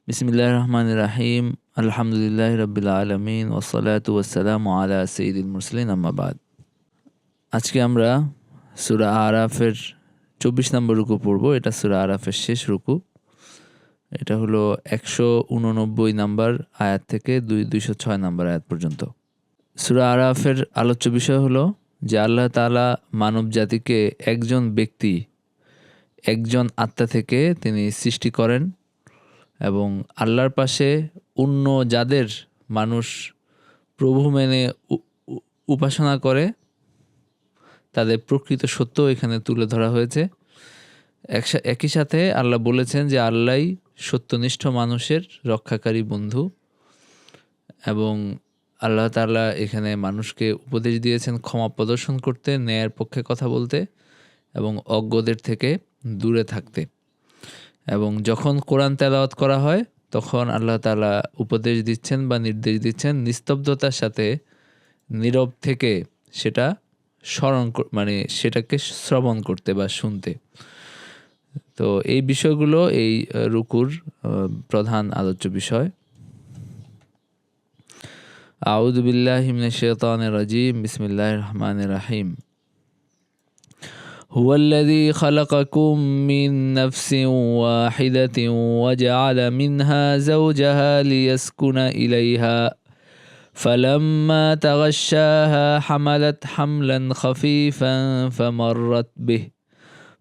বিসমিল্লাহির রহমানির রাহিম। আলহামদুলিল্লাহি রাব্বিল আলামিন ওয়াসসালাতু ওয়াসসালামু আলা সাইয়্যিদিল মুরসালিন আম্মা বাদ। আজকে আমরা সূরা আরাফের 24 নম্বর রুকু পড়ব। এটা সূরা আরাফের শেষ রুকু। এটা হলো 189 নাম্বার আয়াত থেকে 206 নাম্বার আয়াত পর্যন্ত। সূরা আরাফের আলোচ্য বিষয় হলো যে আল্লাহ তাআলা মানব জাতিকে একজন ব্যক্তি, একজন আত্মা থেকে তিনি সৃষ্টি করেন এবং আল্লাহর পাশে অন্য যাদের মানুষ প্রভু মেনে উপাসনা করে তাদের প্রকৃত সত্য এখানে তুলে ধরা হয়েছে। একই সাথে আল্লাহ বলেছেন যে আল্লাহই সত্যনিষ্ঠ মানুষের রক্ষাকারী বন্ধু এবং আল্লাহ তাআলা এখানে মানুষকে উপদেশ দিয়েছেন ক্ষমা প্রদর্শন করতে, ন্যায়ের পক্ষে কথা বলতে এবং অজ্ঞদের থেকে দূরে থাকতে। এবং যখন কোরআন তেলাওয়াত করা হয় তখন আল্লাহ তাআলা উপদেশ দিচ্ছেন বা নির্দেশ দিচ্ছেন নিস্তব্ধতার সাথে নীরব থেকে সেটা সেটাকে শ্রবণ করতে বা শুনতে। তো এই বিষয়গুলো এই রুকুর প্রধান আলোচ্য বিষয়। আউযু বিল্লাহি মিনাশ শাইতানির রাজিম। বিসমিল্লাহির রহমানির রহিম। هو الذي خلقكم من نفس واحدة وجعل منها زوجها ليسكن إليها فلما تغشاها حملت حملا خفيفا فمرت به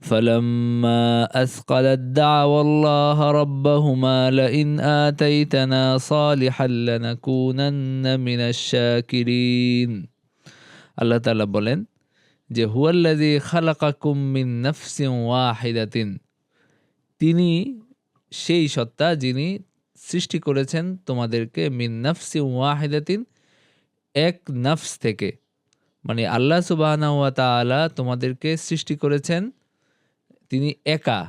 فلما أثقلت دعوا الله ربهما لئن آتيتنا صالحا لنكونن من الشاكرين। আল্লাহ তাআলা বলেন যে হুয়াল্লাযী খালাকাকুম মিন নাফসিন ওয়াহিদাতিন, তিনি সেই সত্তা যিনি সৃষ্টি করেছেন তোমাদেরকে মিন নাফসিন ওয়াহিদাতিন, এক নফস থেকে। মানে আল্লাহ সুবহানাহু ওয়া তাআলা তোমাদেরকে সৃষ্টি করেছেন, তিনি একা।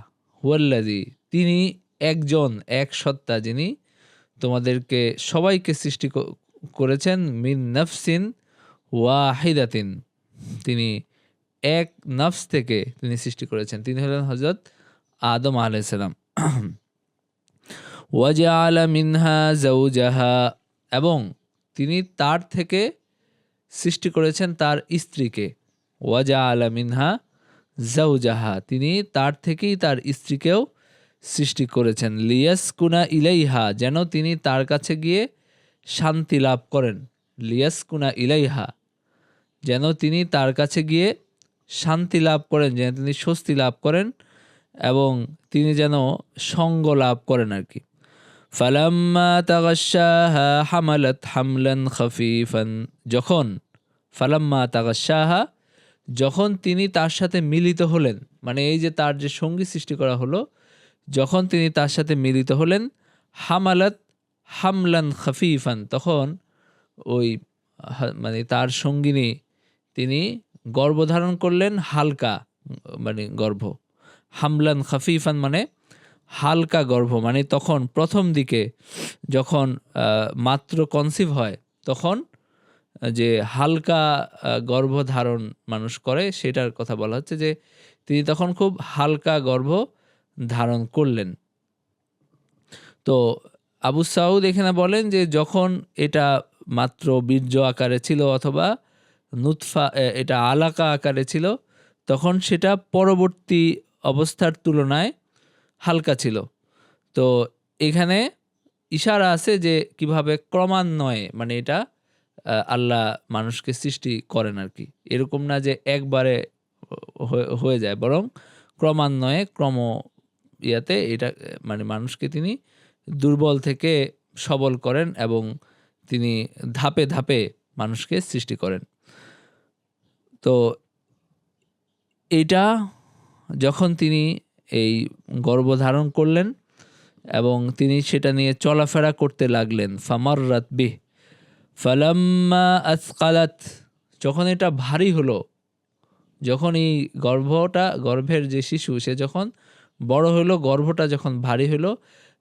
হুয়াল্লাযী, তিনি একজন, এক সত্তা যিনি তোমাদেরকে সবাইকে সৃষ্টি করেছেন মিন নাফসিন ওয়াহিদাতিন, তিনি এক নফস থেকে তিনি সৃষ্টি করেছেন। তিনি হলেন হযরত আদম আলাইহিস সালাম। ওয়াজআলা মিনহা যাওজাহা, এবং তিনি তার থেকে সৃষ্টি করেছেন তার স্ত্রীকে। ওয়াজআলা মিনহা যাওজাহা, তিনি তার থেকেই তার স্ত্রীকেও সৃষ্টি করেছেন। লিয়াসকুনা ইলাইহা, যেন তিনি তার কাছে গিয়ে শান্তি লাভ করেন। লিয়াসকুনা ইলাইহা, যেন তিনি তার কাছে গিয়ে শান্তি লাভ করেন, যেন তিনি স্বস্তি লাভ করেন এবং তিনি যেন সঙ্গ লাভ করেন আর কি। ফালাম্মা তাগাশাহা হামালাত হামলান খাফিফান, যখন ফালাম্মা তাগাশাহা, যখন তিনি তার সাথে মিলিত হলেন, মানে এই যে তার যে সঙ্গী সৃষ্টি করা হলো, যখন তিনি তার সাথে মিলিত হলেন, হামালাত হামলান খাফিফান, তখন ওই মানে তার সঙ্গিনী তিনি গর্ভধারণ করলেন হালকা, মানে গর্ভ। হামলান খাফিফান মানে হালকা গর্ভ, মানে তখন প্রথম দিকে যখন মাত্র কনসিভ হয় তখন যে হালকা গর্ভধারণ মানুষ করে সেটার কথা বলা হচ্ছে, যে তিনি তখন খুব হালকা গর্ভ ধারণ করলেন। তো আবু সাউদ এখানে বলেন যে যখন এটা মাত্র বীর্য আকারে ছিল অথবা নুতফা, এটা আলাকা আকারে ছিল, তখন সেটা পরবর্তী অবস্থার তুলনায় হালকা ছিল। তো এখানে ইশারা আছে যে কিভাবে ক্রমান্বয়ে, মানে এটা আল্লাহ মানুষকে সৃষ্টি করেন আর কি। এরকম না যে একবারে হয়ে যায়, বরং ক্রমান্বয়ে ইয়াতে এটা মানে মানুষকে তিনি দুর্বল থেকে সবল করেন এবং তিনি ধাপে ধাপে মানুষকে সৃষ্টি করেন। তো এটা যখন তিনি এই গর্ভধারণ করলেন এবং তিনি সেটা নিয়ে চলাফেরা করতে লাগলেন, ফামাররাত বিহ ফালাম্মা আসকালাত, যখন এটা ভারী হলো, যখন এই গর্ভের যে শিশু সে যখন বড় হলো, গর্ভটা যখন ভারী হলো,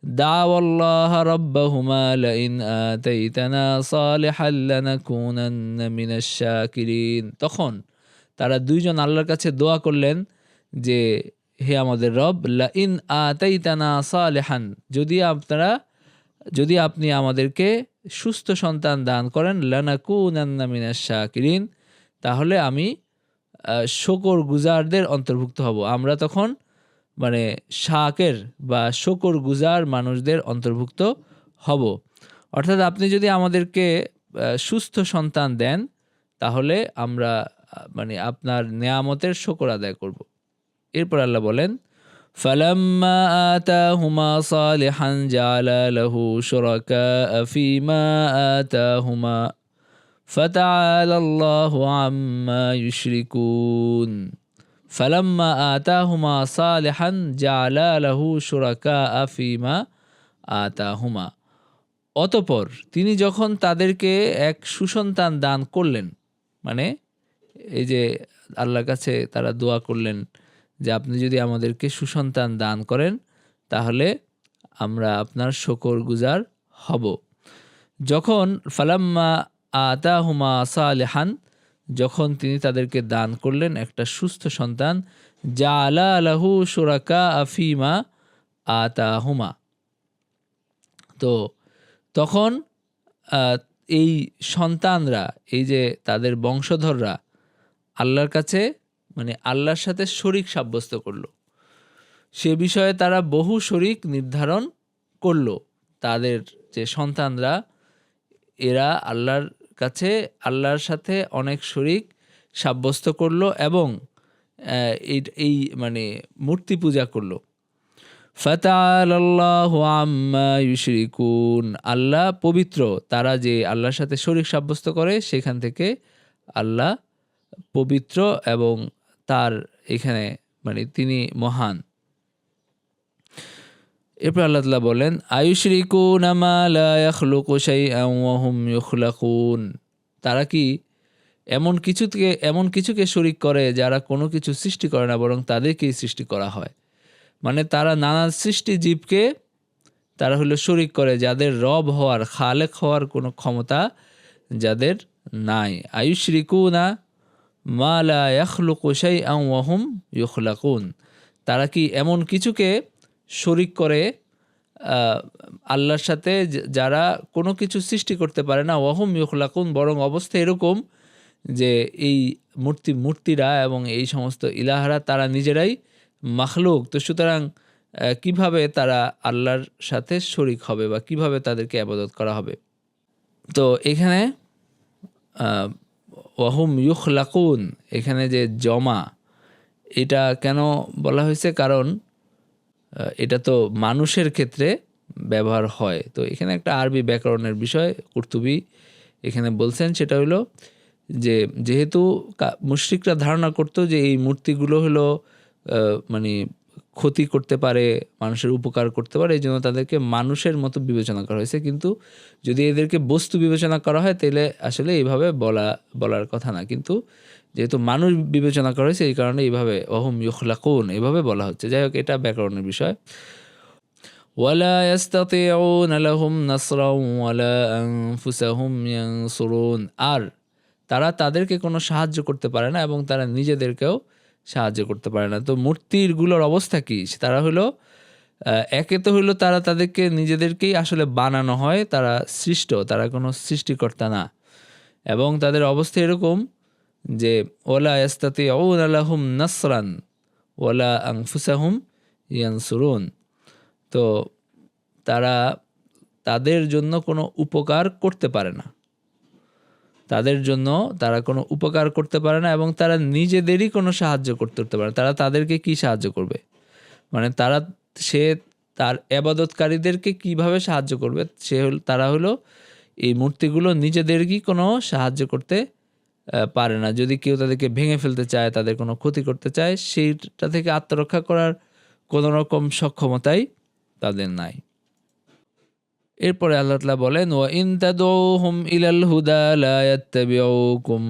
দাওয়াল্লাহ রাব্বাহুমা লাইন আতাইতানা সালিহান লানাকুনান্না মিনাশ শাকিরিন, তখন তারা দুইজন আল্লাহর কাছে দোয়া করলেন যে হে আমাদের রব, লাইন আতাইতানা সালিহান, যদি আপনারা যদি আপনি আমাদেরকে সুস্থ সন্তান দান করেন লানাকুনান্না মিনাশ শাকিরিন, তাহলে আমি শকর গুজারদের অন্তর্ভুক্ত হব। আমরা তখন মানে শাকের বা শকর গুজার মানুষদের অন্তর্ভুক্ত হব। অর্থাৎ আপনি যদি আমাদেরকে সুস্থ সন্তান দেন, তাহলে আমরা মানে আপনার নেয়ামতের শকর আদায় করব। এরপর আল্লাহ বলেন, ফালাম্মা আতাহুমা সালিহান জাআলা লাহু শুরাকা ফীমা আতাহুমা ফাতাআলাল্লাহু আম্মা ইউশরিকুন। ফালাম্মা আতাহুমা সালিহান জাআলা লাহু শুরাকা ফীমা আতাহুমা, অতঃপর তিনি যখন তাদেরকে এক সুসন্তান দান করলেন, মানে এই যে আল্লাহর কাছে তারা দোয়া করলেন যে আপনি যদি আমাদেরকে সুসন্তান দান করেন তাহলে আমরা আপনার শকর গুজার হব। যখন ফালাম্মা আতাহুমা সালিহান, যখন তিনি তাদেরকে দান করলেন একটা সুস্থ সন্তান, জাআলা লাহু শুরাকা ফীমা আতাহুমা, তো তখন এই সন্তানরা, এই যে তাদের বংশধররা আল্লাহর কাছে মানে আল্লাহর সাথে শরিক সাব্যস্ত করলো। সে বিষয়ে তারা বহু শরিক নির্ধারণ করলো। তাদের যে সন্তানরা, এরা আল্লাহর কাছে আল্লাহর সাথে অনেক শরিক সাব্যস্ত করলো এবং এই মানে মূর্তি পূজা করলো। ফাতাআলাল্লাহু আম্মা ইউশরিকুন, আল্লাহ পবিত্র, তারা যে আল্লাহর সাথে শরিক সাব্যস্ত করে সেখান থেকে আল্লাহ পবিত্র এবং তার এখানে মানে তিনি মহান। এরপর আল্লাহ তাআলা বলেন, আয়ুশরিকুনা মা লা ইয়াখলুকু শাইআন ওয়া হুম ইখলাকুন, তারা কি এমন কিছুকে শরিক করে যারা কোনো কিছু সৃষ্টি করে না, বরং তাদেরকেই সৃষ্টি করা হয়। মানে তারা নানা সৃষ্টি জীবকে তারা হলো শরিক করে যাদের রব হওয়ার, খালেক হওয়ার কোনো ক্ষমতা যাদের নাই। আয়ুশরিকুনা মা লা ইয়াখলুকু শাইআন ওয়া হুম ইখলাকুন, তারা কি এমন কিছুকে শরিক করে আল্লাহর সাথে যারা কোনো কিছু সৃষ্টি করতে পারে না, ওয়া হুম ইখলাকুন, বরং অবস্থা এরকম যে এই মূর্তিরা এবং এই সমস্ত ইলাহারা তারা নিজেরাই মাখলুক। তো সুতরাং কিভাবে তারা আল্লাহর সাথে শরিক হবে বা কিভাবে তাদেরকে ইবাদত করা হবে? তো এখানে ওয়াহুম ইউখলাকুন, এখানে যে জমা, এটা কেন বলা হয়েছে? কারণ এটা তো মানুষের ক্ষেত্রে ব্যবহার হয়। তো এখানে একটা আরবি ব্যাকরণের বিষয় কুরতুবী এখানে বলছেন, সেটা হলো যে যেহেতু মুশরিকরা ধারণা করতো যে এই মূর্তিগুলো হলো মানে ক্ষতি করতে পারে, মানুষের উপকার করতে পারে, এই জন্য তাদেরকে মানুষের মতো বিবেচনা করা হয়েছে। কিন্তু যদি এদেরকে বস্তু বিবেচনা করা হয় তাহলে আসলে এইভাবে বলার কথা না। কিন্তু যেহেতু মানুষ বিবেচনা করা হয়েছে এই কারণে এইভাবে ওয়াহুম ইখলাকুন এইভাবে বলা হচ্ছে। যাই হোক, এটা ব্যাকরণের বিষয়। ওয়ালা ইয়াস্তাতিউনা লাহুম নাসরান ওয়ালা আনফুসাহুম ইয়ানসুরুন, আর তারা তাদেরকে কোনো সাহায্য করতে পারে না এবং তারা নিজেদেরকেও সাহায্য করতে পারে না। তো মূর্তিগুলোর অবস্থা কি? তারা হলো একে তো হলো তারা তাদেরকে নিজেদেরকেই আসলে বানানো হয়, তারা সৃষ্ট, তারা কোনো সৃষ্টিকর্তা না। এবং তাদের অবস্থা এরকম যে ওয়ালা ইয়াস্তাতিউনা লাহুম নাসরান ওয়ালা আনফুসাহুম ইয়ানসুরুন, তো তারা তাদের জন্য কোনো উপকার করতে পারে না, তারা কোনো উপকার করতে পারে না এবং তারা নিজেদেরই কোনো সাহায্য করতে পারে না। তারা তাদেরকে কি সাহায্য করবে? মানে সে তার ইবাদতকারীদেরকে কিভাবে সাহায্য করবে? তারা হলো এই মূর্তিগুলো নিজেদেরই কোনো সাহায্য করতে পারে না। যদি কেউ তাদেরকে ভেঙে ফেলতে চায়, তাদের কোনো ক্ষতি করতে চায়, সেইটা থেকে আত্মরক্ষা করার কোনো রকম সক্ষমতাই তাদের নাই। এরপরে আল্লাহ তাআলা বলেন, ওয়া ইন তাদউহুম ইলাল হুদা লা ইয়াত্তাবিউকুম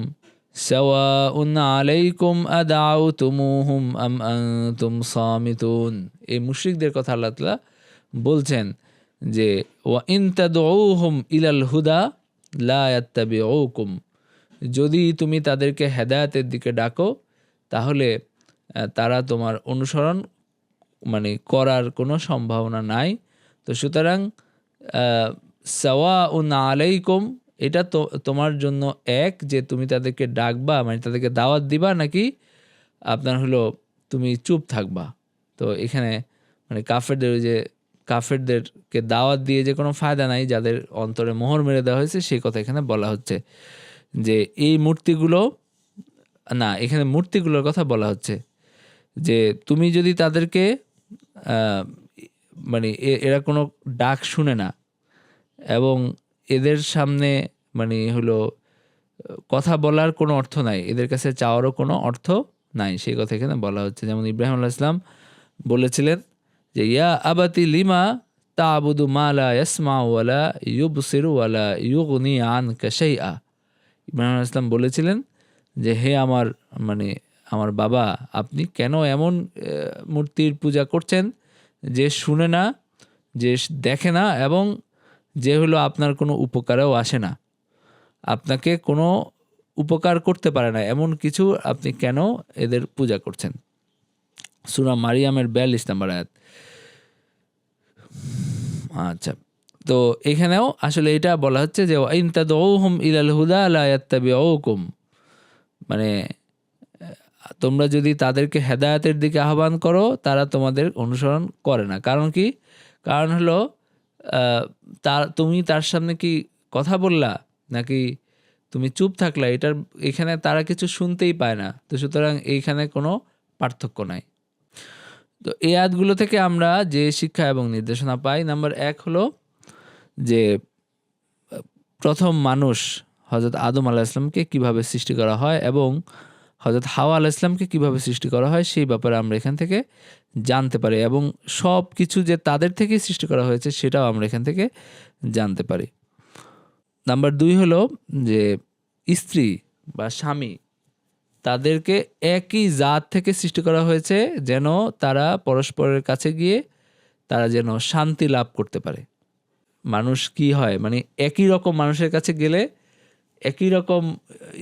সাওয়াউন আলাইকুম আদাউতুমুহুম আম আনতুম সামিতুন। এই মুশরিকদের কথা আল্লাহ তাআলা বলছেন যে ওয়া ইন তাদউহুম ইলাল হুদা লা ইয়াত্তাবিউকুম, যদি তুমি তাদেরকে হেদায়েতের দিকে ডাকো তাহলে তারা তোমার অনুসরণ মানে করার কোনো সম্ভাবনা নাই। তো সুতরাং সাওয়াউন আলাইকুম, এটা তো তোমার জন্য এক যে তুমি তাদেরকে ডাকবা, মানে তাদেরকে দাওয়াত দিবা, নাকি আপনার হলো তুমি চুপ থাকবা। তো এখানে মানে কাফেরদের ওই যে কাফেরদেরকে দাওয়াত দিয়ে যে কোনো ফায়দা নাই, যাদের অন্তরে মোহর মেরে দেওয়া হয়েছে, সেই কথা এখানে বলা হচ্ছে। যে এই মূর্তিগুলো না, এখানে মূর্তিগুলোর কথা বলা হচ্ছে যে তুমি যদি তাদেরকে মানে এরা কোনো ডাক শুনে না এবং এদের সামনে মানে হলো কথা বলার কোনো অর্থ নাই, এদের কাছে চাওয়ারও কোনো অর্থ নাই, সেই কথা এখানে বলা হচ্ছে। যেমন ইব্রাহিম আলাইহিস সালাম বলেছিলেন যে ইয়া আবাতি লিমা তা'বুদু মা লা ইয়াসমাউ ওয়া লা ইউবসিরু ওয়া লা ইউগনি আনকা শাইআ। ইব্রাহিম আলাইহিস সালাম বলেছিলেন যে হে আমার বাবা, আপনি কেন এমন মূর্তির পূজা করছেন যে শুনে না, যে দেখে না এবং যে হলো আপনার কোনো উপকারেও আসে না, আপনাকে কোনো উপকার করতে পারে না, এমন কিছু আপনি কেন এদের পূজা করছেন? সূরা মারিয়ামের 42 নম্বর আয়াত। আচ্ছা, তো এখানেও আসলে এটা বলা হচ্ছে যে ইন তাদউহুম ইলাল হুদা লা ইয়াত্তাবিউকুম, মানে তোমরা যদি তাদেরকে হেদায়েতের দিকে আহ্বান করো, তারা তোমাদের অনুসরণ করে না। কারণ কি? কারণ হলো তুমি তার সামনে কি কথা বললা নাকি তুমি চুপ থাকলা, এখানে তারা কিছু শুনতেই পায় না। তো সুতরাং এইখানে কোনো পার্থক্য নাই। তো এই আয়াতগুলো থেকে আমরা যে শিক্ষা এবং নির্দেশনা পাই, নাম্বার 1 হলো যে প্রথম মানুষ হযরত আদম আলাইহিস সালামকে কিভাবে সৃষ্টি করা হয় এবং হযরত হাওয়া আলাইহিস সালামকে কিভাবে সৃষ্টি করা হয়, সেই ব্যাপারে আমরা এখান থেকে জানতে পারি এবং সব কিছু যে তাদের থেকেই সৃষ্টি করা হয়েছে সেটাও আমরা এখান থেকে জানতে পারি। নাম্বার 2 হলো যে স্ত্রী বা স্বামী, তাদেরকে একই জাত থেকে সৃষ্টি করা হয়েছে যেন তারা পরস্পরের কাছে গিয়ে তারা যেন শান্তি লাভ করতে পারে। মানুষ কি হয়, মানে একই রকম মানুষের কাছে গেলে, একই রকম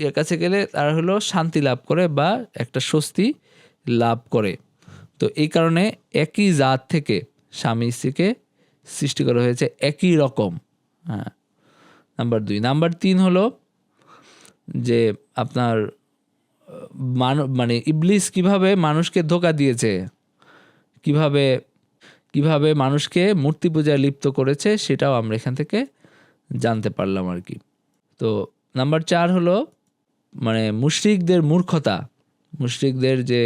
এর কাছে গেলে তারা হলো শান্তি লাভ করে বা একটা স্বস্তি লাভ করে। তো এই কারণে একই জাত থেকে স্বামী স্ত্রীকে সৃষ্টি করা হয়েছে একই রকম। হ্যাঁ, নাম্বার 2। নাম্বার 3 হলো যে আপনার মানে ইবলিস কিভাবে মানুষকে ধোঁকা দিয়েছে, কিভাবে মানুষকে মূর্তি পূজায় লিপ্ত করেছে, সেটাও আমরা এখান থেকে জানতে পারলাম আর কি। তো নাম্বার 4 হলো মানে মুশরিকদের যে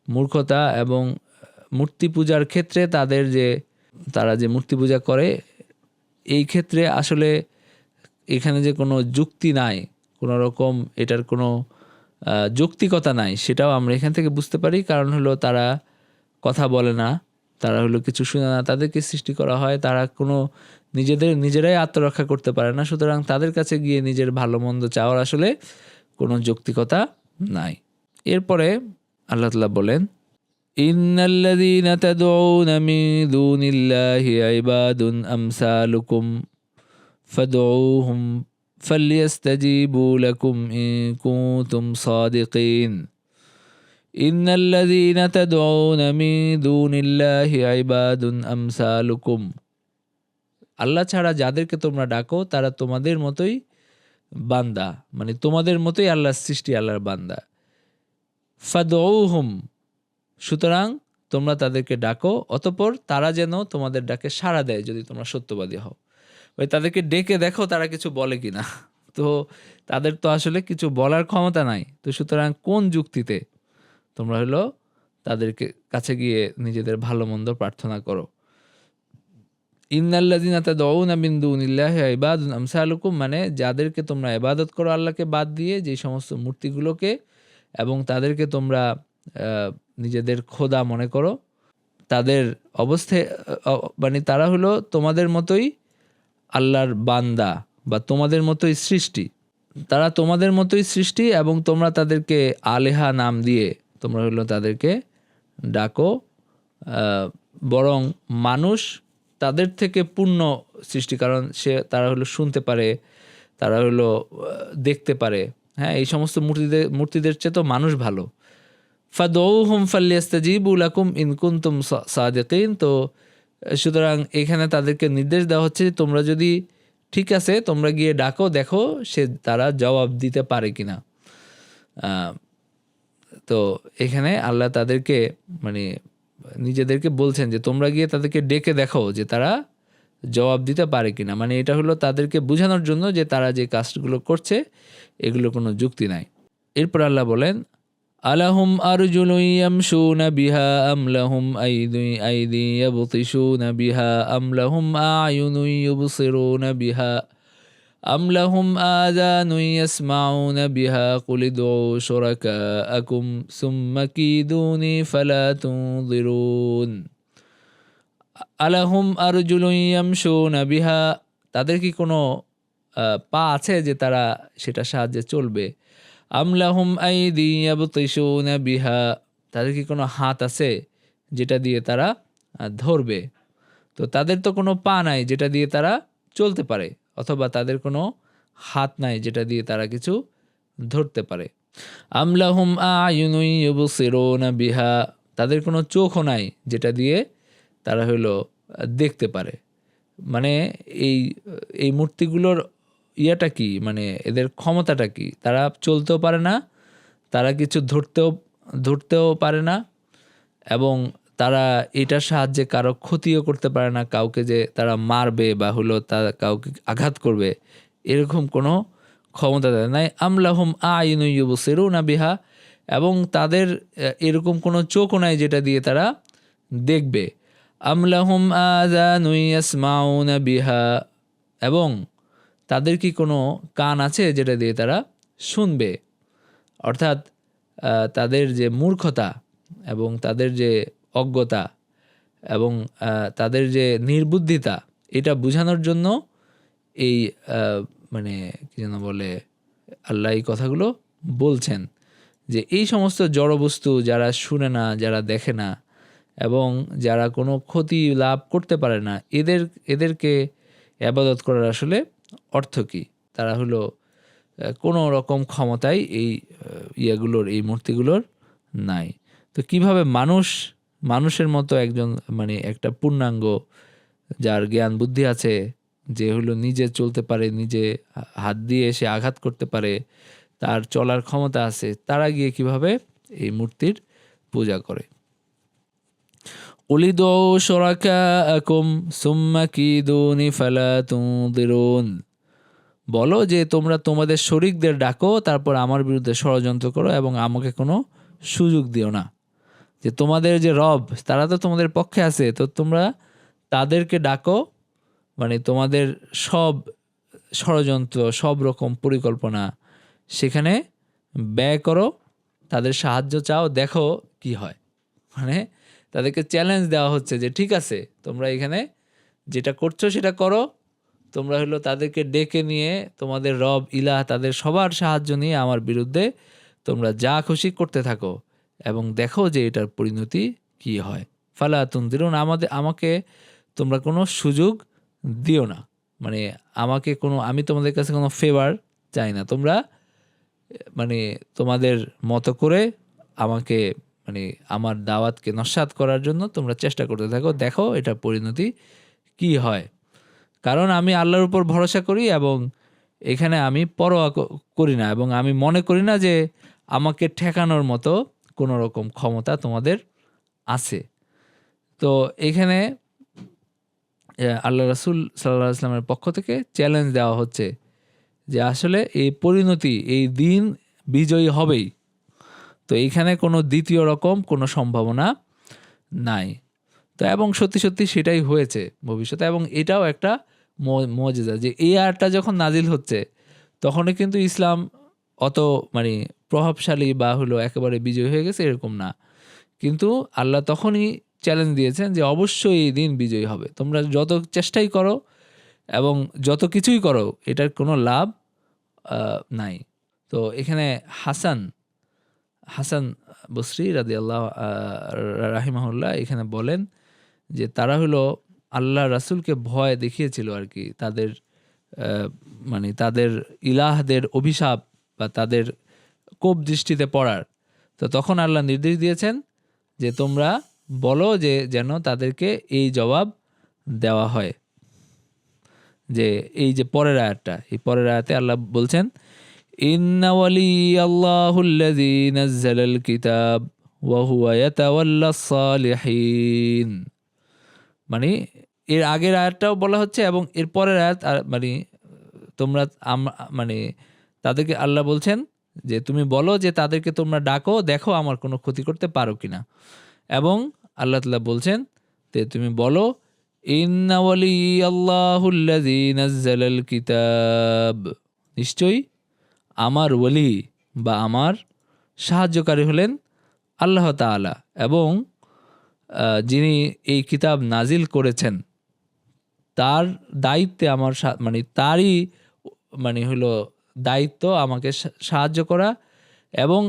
মূর্খতা এবং মূর্তি পূজার ক্ষেত্রে তারা যে মূর্তি পূজা করে, এই ক্ষেত্রে আসলে এখানে যে কোনো যুক্তি নাই, কোনো রকম এটার কোনো যৌক্তিকতা নাই, সেটাও আমরা এখান থেকে বুঝতে পারি। কারণ হলো তারা কথা বলে না, তারা হলো কিছু শুনে না, তাদেরকে সৃষ্টি করা হয়, তারা কোনো নিজেরাই আত্মরক্ষা করতে পারে না। সুতরাং তাদের কাছে গিয়ে নিজের ভালো মন্দ চাওয়ার আসলে কোনো যৌক্তিকতা নাই। এরপরে আল্লাহ তাআলা বলেন ইন্নাল্লাযীনা তাদউনা মিন দুনিল্লাহি ইবাদুন আমসালুকুম ফাদউহুম ফালইস্তাজিবু লাকুম ইন কুনতুম সাদিকিন। ইন্নাল্লাযীনা তাদউনা মিন দুনিল্লাহি ইবাদুন আমসালুকুম, আল্লাহ ছাড়া যাদেরকে তোমরা ডাকো তারা তোমাদের মতোই বান্দা, মানে তোমাদের মতোই আল্লাহর সৃষ্টি, আল্লাহর বান্দা। ফাদউহুম, সুতরাং তোমরা তাদেরকে ডাকো, অতঃপর তারা যেন তোমাদের ডাকে সাড়া দেয় যদি তোমরা সত্যবাদী হও। ওই তাদেরকে ডেকে দেখো তারা কিছু বলে কিনা। তো তাদের তো আসলে কিছু বলার ক্ষমতা নাই। তো সুতরাং কোন যুক্তিতে তোমরা হলো তাদেরকে কাছে গিয়ে নিজেদের ভালো মন্দ প্রার্থনা করো। ইন্নাল্লাযীনা তাদউনা মিন দুনিল্লাহি ইবাদুন আমসালুকুম, মানে যাদেরকে তোমরা ইবাদত করো আল্লাহকে বাদ দিয়ে, যে সমস্ত মূর্তিগুলোকে, এবং তাদেরকে তোমরা নিজেদের খোদা মনে করো, তাদের অবস্থায় মানে তারা হলো তোমাদের মতোই আল্লাহর বান্দা বা তোমাদের মতোই সৃষ্টি। তারা তোমাদের মতোই সৃষ্টি এবং তোমরা তাদেরকে আলেহা নাম দিয়ে তোমরা হলো তাদেরকে ডাকো, বরং মানুষ তাদের থেকে পূর্ণ সৃষ্টি, কারণ তারা হলো শুনতে পারে, তারা হলো দেখতে পারে। হ্যাঁ, এই সমস্ত মূর্তিদের চেয়ে তো মানুষ ভালো। ফাদউহুম ফালইস্তাজিবু লাকুম ইন কুনতুম সাদিকিন, তো সুতরাং এখানে তাদেরকে নির্দেশ দেওয়া হচ্ছে যে তোমরা যদি ঠিক আছে তোমরা গিয়ে ডাকো, দেখো তারা জবাব দিতে পারে কিনা। তো এখানে আল্লাহ তাদেরকে মানে নিজেদেরকে বলছেন যে তোমরা গিয়ে তাদেরকে ডেকে দেখো যে তারা জবাব দিতে পারে কিনা। মানে এটা হলো তাদেরকে বোঝানোর জন্য যে তারা যে কাজগুলো করছে এগুলো কোনো যুক্তি নাই। এরপর আল্লাহ বলেন, আলাহুম আরজুলুন ইয়ামশুনা বিহা আম লাহুম আইদি ইয়াবতিশুনা বিহা আম লাহুম আয়ুনুন ইউবসিরুনা বিহা আম লাহুম আযানুন ইয়াসমাউনা বিহা কুল ইদউ শুরাকাআকুম সুম্মা কিদুনি ফালা তুনযিরুন। আলাহুম আরজুলুন ইয়ামশুনা বিহা, তাদের কি কোনো পা আছে যে তারা সেটা সাহায্যে চলবে? আম লাহুম আইদি ইয়াবতিশুনা বিহা, তাদের কি কোনো হাত আছে যেটা দিয়ে তারা ধরবে? তো তাদের তো কোনো পা নাই যেটা দিয়ে তারা চলতে পারে, অথবা তাদের কোনো হাত নাই যেটা দিয়ে তারা কিছু ধরতে পারে। আম লাহুম আয়ুনুন ইউবসিরুনা বিহা, তাদের কোনো চোখও নাই যেটা দিয়ে তারা হলো দেখতে পারে। মানে এই মূর্তিগুলোর ইয়াটা কি, মানে এদের ক্ষমতাটা কি? তারা চলতেও পারে না, তারা কিছু ধরতেও পারে না, এবং তারা এটার সাহায্যে কারো ক্ষতিও করতে পারে না, কাউকে যে তারা মারবে বা হলো তারা কাউকে আঘাত করবে এরকম কোনো ক্ষমতা দেয় নাই। আমলাহুম আইনুন ইউবসিরুনা বিহা, এবং তাদের এরকম কোনো চোখও নাই যেটা দিয়ে তারা দেখবে। আমলাহুম আযানুন ইয়াসমাউনা বিহা, এবং তাদের কি কোনো কান আছে যেটা দিয়ে তারা শুনবে? অর্থাৎ তাদের যে মূর্খতা এবং তাদের যে অজ্ঞতা এবং তাদের যে নির্বুদ্ধিতা, এটা বোঝানোর জন্য এই মানে কি যেন বলে, আল্লাহ এই কথাগুলো বলছেন যে এই সমস্ত জড়বস্তু যারা শুনে না, যারা দেখে না এবং যারা কোনো ক্ষতি লাভ করতে পারে না, এদেরকে ইবাদত করার আসলে অর্থ কী? তারা হলো কোনো রকম ক্ষমতাই এই এই মূর্তিগুলোর নাই। তো কিভাবে মানুষের মতো একজন মানে একটা পূর্ণাঙ্গ যার জ্ঞান বুদ্ধি আছে, যে হলো নিজে চলতে পারে, নিজে হাত দিয়ে এসে আঘাত করতে পারে, তার চলার ক্ষমতা আছে, তারা গিয়ে কিভাবে এই মূর্তির পূজা করে? উলিদু শুরাকাআকুম সুম্মা কিদুনি ফালা তুনযিরুন, বলো যে তোমরা তোমাদের শরীকদের ডাকো, তারপর আমার বিরুদ্ধে ষড়যন্ত্র করো এবং আমাকে কোনো সুযোগ দিও না। যে তোমাদের যে রব, তারা তো তোমাদের পক্ষে আছে, তো তোমরা তাদেরকে ডাকো, মানে তোমাদের সব ষড়যন্ত্র, সব রকম পরিকল্পনা সেখানে ব্যয় করো, তাদের সাহায্য চাও, দেখো কি হয়। মানে তাদেরকে চ্যালেঞ্জ দেওয়া হচ্ছে যে ঠিক আছে তোমরা এখানে যেটা করছো সেটা করো, তোমরা হলো তাদেরকে ডেকে নিয়ে তোমাদের রব ইলাহ তাদের সবার সাহায্য নিয়ে আমার বিরুদ্ধে তোমরা যা খুশি করতে থাকো এবং দেখো যে এটার পরিণতি কি হয়। ফালা তুনযিরুন, আমাকে তোমরা কোনো সুযোগ দিও না, মানে আমি তোমাদের কাছে কোনো ফেভার চাই না। তোমরা মানে তোমাদের মতো করে আমাকে মানে আমার দাওয়াতকে নস্যাৎ করার জন্য তোমরা চেষ্টা করতে থাকো, দেখো এটার পরিণতি কি হয়। কারণ আমি আল্লাহর উপর ভরসা করি এবং এখানে আমি পরোয়া করি না, এবং আমি মনে করি না যে আমাকে ঠেকানোর মতো কোনো রকম ক্ষমতা তোমাদের আছে। তো এখানে আল্লাহ রাসূল সাল্লাল্লাহু আলাইহি ওয়াসাল্লামের পক্ষ থেকে চ্যালেঞ্জ দেওয়া হচ্ছে যে আসলে এই পরিণতি, এই দিন বিজয়ী হবেই। তো এইখানে কোনো দ্বিতীয় রকম কোনো সম্ভাবনা নাই। তো এবং সত্যি সত্যি সেটাই হয়েছে ভবিষ্যতে, এবং এটাও একটা মুজিজা যে এই আয়াতটা যখন নাজিল হচ্ছে তখনই কিন্তু ইসলাম অত মানে প্রভাবশালী বা হলো একেবারে বিজয় হয়ে গেছে এরকম না, কিন্তু আল্লাহ তখনই চ্যালেঞ্জ দিয়েছেন যে অবশ্যই এই দিন বিজয়ী হবে। তোমরা যত চেষ্টাই করো এবং যত কিছুই করো এটার কোনো লাভ নাই। তো এখানে হাসান বসরি রাদিয়াল্লাহু রাহিমাহুল্লাহ এখানে বলেন যে তারা হলো আল্লাহ রাসূলকে ভয় দেখিয়েছিল আর কি, তাদের মানে তাদের ইলাহদের অভিশাপ বা তাদের কোপ দৃষ্টিতে পড়ার। তো তখন আল্লাহ নির্দেশ দিয়েছেন যে তোমরা বলো যে যেন তাদেরকে এই জবাব দেওয়া হয়। যে এই যে পরের আয়াতটা, এই পরের আয়াতে আল্লাহ বলছেন ইন্না ওয়ালিয়াল্লাহুল্লাযী নাযালাল কিতাব ওয়া হুয়া ইয়াতাওয়াল্লাস সালিহিন। মানে এর আগের আয়াতটাও বলা হচ্ছে এবং এর পরের আয়াত মানে তোমরা মানে তাদেরকে আল্লাহ বলছেন যে তুমি বলো যে তাদেরকে তোমরা ডাকো, দেখো আমার কোনো ক্ষতি করতে পারো কিনা। এবং আল্লাহ তাআলা বলছেন যে তুমি বলো ইন্না ওয়ালিয়াল্লাহুল্লাযী নাযালাল কিতাব, নিশ্চয়ই আমার ওলি বা আমার সাহায্যকারী হলেন আল্লাহ তাআলা, এবং যিনি এই কিতাব নাজিল করেছেন তার দায়িত্বে আমার মানে তারই মানে হলো দায়িত্ব আমাকে সাহায্য করা এবং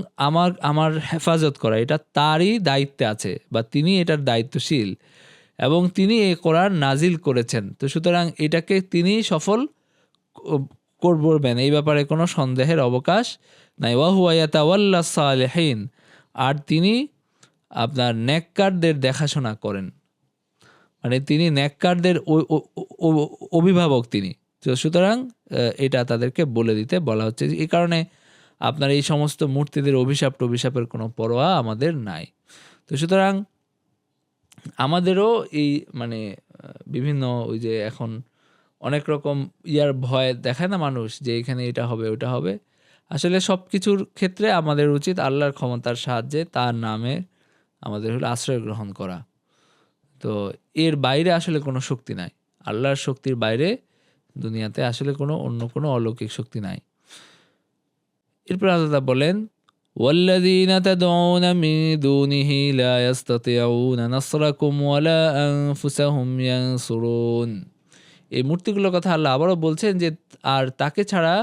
আমার হেফাজত করা, এটা তারই দায়িত্বে আছে বা তিনি এটার দায়িত্বশীল এবং তিনি এই কোরআন নাজিল করেছেন। তো সুতরাং এটাকে তিনি সফল করবেন, এই ব্যাপারে কোনো সন্দেহের অবকাশ নাই। ওয়া হুয়া ইয়াতাওয়াল্লাস সালিহিন, আর তিনি আপনার নেককারদের দেখাশোনা করেন, মানে তিনি নেককারদের অভিভাবক তিনি। তো সুতরাং এটা তাদেরকে বলে দিতে বলা হচ্ছে। এই কারণে আপনার এই সমস্ত মূর্তিদের অভিশাপের কোনো পরোয়া আমাদের নাই। তো সুতরাং আমাদেরও এই মানে বিভিন্ন ওই যে এখন অনেক রকম ইয়ার ভয় দেখায় না মানুষ যে এখানে এটা হবে ওটা হবে, আসলে সব কিছুর ক্ষেত্রে আমাদের উচিত আল্লাহর ক্ষমতার সাহায্যে তার নামে আমাদের হলো আশ্রয় গ্রহণ করা। তো এর বাইরে আসলে কোনো শক্তি নাই, আল্লাহর শক্তির বাইরে দুনিয়াতে আসলে অন্য কোনো অলৌকিক শক্তি নাই। এরপর আল্লাহ বলেন ওয়াল্লাযীনা তাদউনা মিন দুনিহি লা ইস্তাতিউনা নাসরাকুম ওয়ালা আনফুসাহুম ইয়ানসুরুন। এই মূর্তিগুলোর কথা আল্লাহ আবারও বলছেন যে আর তাকে ছাড়া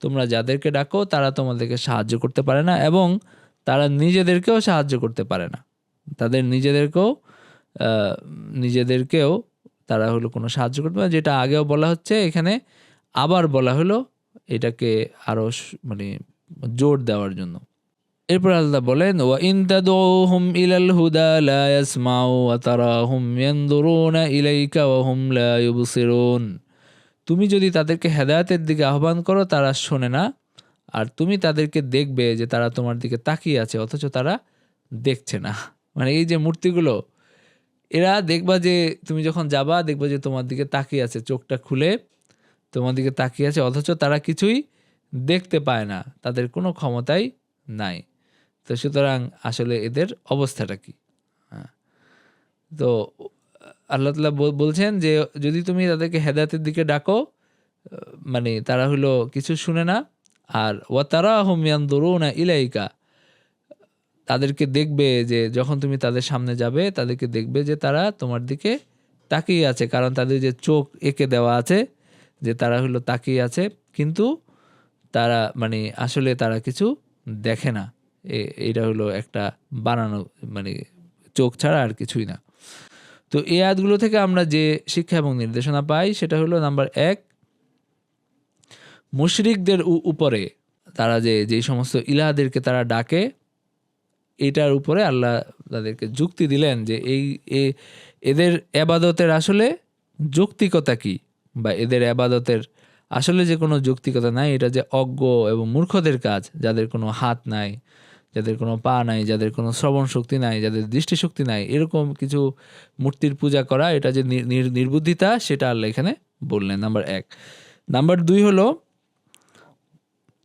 তোমরা যাদেরকে ডাকো তারা তোমাদেরকে সাহায্য করতে পারে না এবং তারা নিজেদেরকেও সাহায্য করতে পারে না, তাদের নিজেদেরকেও তারা হলো কোনো সাহায্য করতে পারে, যেটা আগেও বলা হচ্ছে এখানে আবার বলা হলো এটাকে আরও মানে জোর দেওয়ার জন্য। এরপর আল্লাহ বলেন ওয়া ইন তাদউহুম ইলাল হুদা লা ইয়াসমাউ ওয়া তারাহুম ইয়ানদুরুনা ইলাইকা ওয়া হুম লা ইউবসিরুন। তুমি যদি তাদেরকে হেদায়েতের দিকে আহ্বান করো তারা শোনে না, আর তুমি তাদেরকে দেখবে যে তারা তোমার দিকে তাকিয়ে আছে অথচ তারা দেখছে না। মানে এই যে মূর্তিগুলো, এরা দেখবা যে তুমি যখন যাবা দেখবা যে তোমার দিকে তাকিয়ে আছে, চোখটা খুলে তোমার দিকে তাকিয়ে আছে অথচ তারা কিছুই দেখতে পায় না, তাদের কোনো ক্ষমতাই নাই। তো সুতরাং আসলে এদের অবস্থাটা কি? তো আল্লাহ তাআলা বলছেন যে যদি তুমি তাদেরকে হেদায়েতের দিকে ডাকো মানে তারা হলো কিছু শুনে না, আর ওয়া তারাহুম ইয়ানদুরুনা ইলাইকা, তাদেরকে দেখবে যে যখন তুমি তাদের সামনে যাবে তাদেরকে দেখবে যে তারা তোমার দিকে তাকিয়ে আছে, কারণ তাদের যে চোখ এঁকে দেওয়া আছে যে তারা হলো তাকিয়ে আছে, কিন্তু তারা মানে আসলে তারা কিছু দেখে না। এটা হলো একটা বানানো মানে চোখ ছাড়া আর কিছুই না। তো এই আয়াতগুলো থেকে আমরা যে শিক্ষা এবং নির্দেশনা পাই সেটা হলো নাম্বার 1, মুশরিকদের উপরে তারা যে সমস্ত ইলাহদেরকে তারা ডাকে এটার উপরে আল্লাহ তাদেরকে যুক্তি দিলেন যে এদের এবাদতের আসলে যৌক্তিকতা কি, বা এদের এবাদতের আসলে যে কোনো যৌক্তিকতা নাই, এটা যে অজ্ঞ এবং মূর্খদের কাজ, যাদের কোনো হাত নাই, যাদের কোনো পা নাই, যাদের কোনো শ্রবণ শক্তি নাই, যাদের দৃষ্টিশক্তি নাই, এরকম কিছু মূর্তির পূজা করা এটা যে নির্বুদ্ধিতা সেটা আল্লাহ এখানে বললেন নাম্বার 1। নাম্বার 2 হলো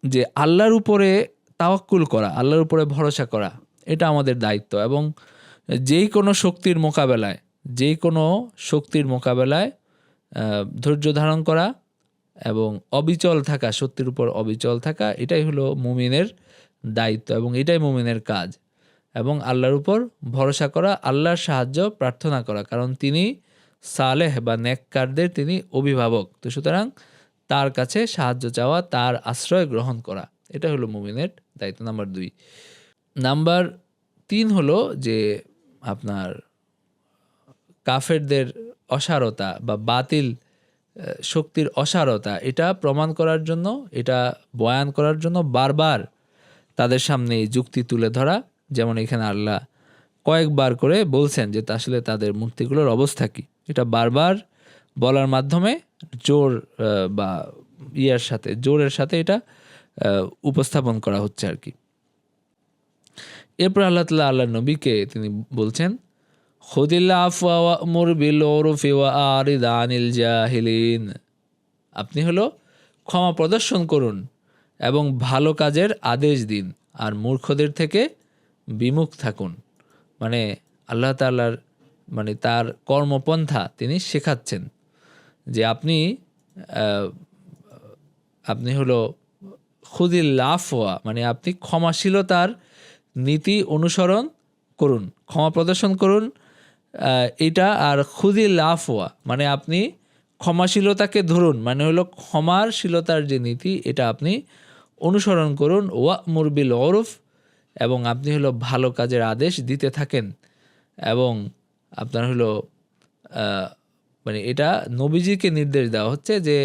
যে আল্লাহর উপরে তাওয়াক্কুল করা, আল্লাহর উপরে ভরসা করা, এটা আমাদের দায়িত্ব। এবং যেই কোনো শক্তির মোকাবেলায় ধৈর্য ধারণ করা এবং অবিচল থাকা, সত্যের উপর অবিচল থাকা, এটাই হলো মুমিনের দায়িত্ব এবং এটাই মুমিনের কাজ। এবং আল্লাহর উপর ভরসা করা, আল্লাহর সাহায্য প্রার্থনা করা, কারণ তিনি সালেহ বা নেককারদের তিনি অভিভাবক। তো সুতরাং তার কাছে সাহায্য চাওয়া, তার আশ্রয় গ্রহণ করা, এটা হলো মুমিনের দায়িত্ব নাম্বার 2। নাম্বার 3 হলো যে আপনার কাফেরদের অসারতা বা বাতিল শক্তির অসারতা, এটা প্রমাণ করার জন্য, এটা বয়ান করার জন্য বারবার তাদের সামনে যুক্তি তুলে ধরা। যেমন এখানে আল্লাহ কয়েকবার করে বলছেন যে আসলে তাদের মূর্তিগুলোর অবস্থা কি, এটা বারবার বলার মাধ্যমে বা জোরের সাথে এটা উপস্থাপন করা হচ্ছে আর কি। এরপর আল্লাহ তাআলা আল্লাহর নবীকে তিনি বলছেন, খুদিল আফওয়া ওয়া'মুর বিল উরফি ওয়া আরিদ আনিল জাহিলিন। আপনি হলো ক্ষমা প্রদর্শন করুন এবং ভালো কাজের আদেশ দিন, আর মূর্খদের থেকে বিমুখ থাকুন। মানে আল্লাহ তাআলার তার কর্মপন্থা তিনি শেখাচ্ছেন যে আপনি হলো খুদিল আফওয়া, আপনি ক্ষমাশীলতার নীতি অনুসরণ করুন, ক্ষমা প্রদর্শন করুন এটা। আর খুদিল আফওয়া আপনি ক্ষমাশীলতাকে ধরুন, হলো ক্ষমাশীলতার যে নীতি এটা আপনি অনুসরণ করুন। ওয়া'মুর বিল উরফ, এবং আপনি হলো ভালো কাজের আদেশ দিতে থাকেন। এবং আপনার হলো এটা নবীজিকে নির্দেশ দেওয়া হচ্ছে যে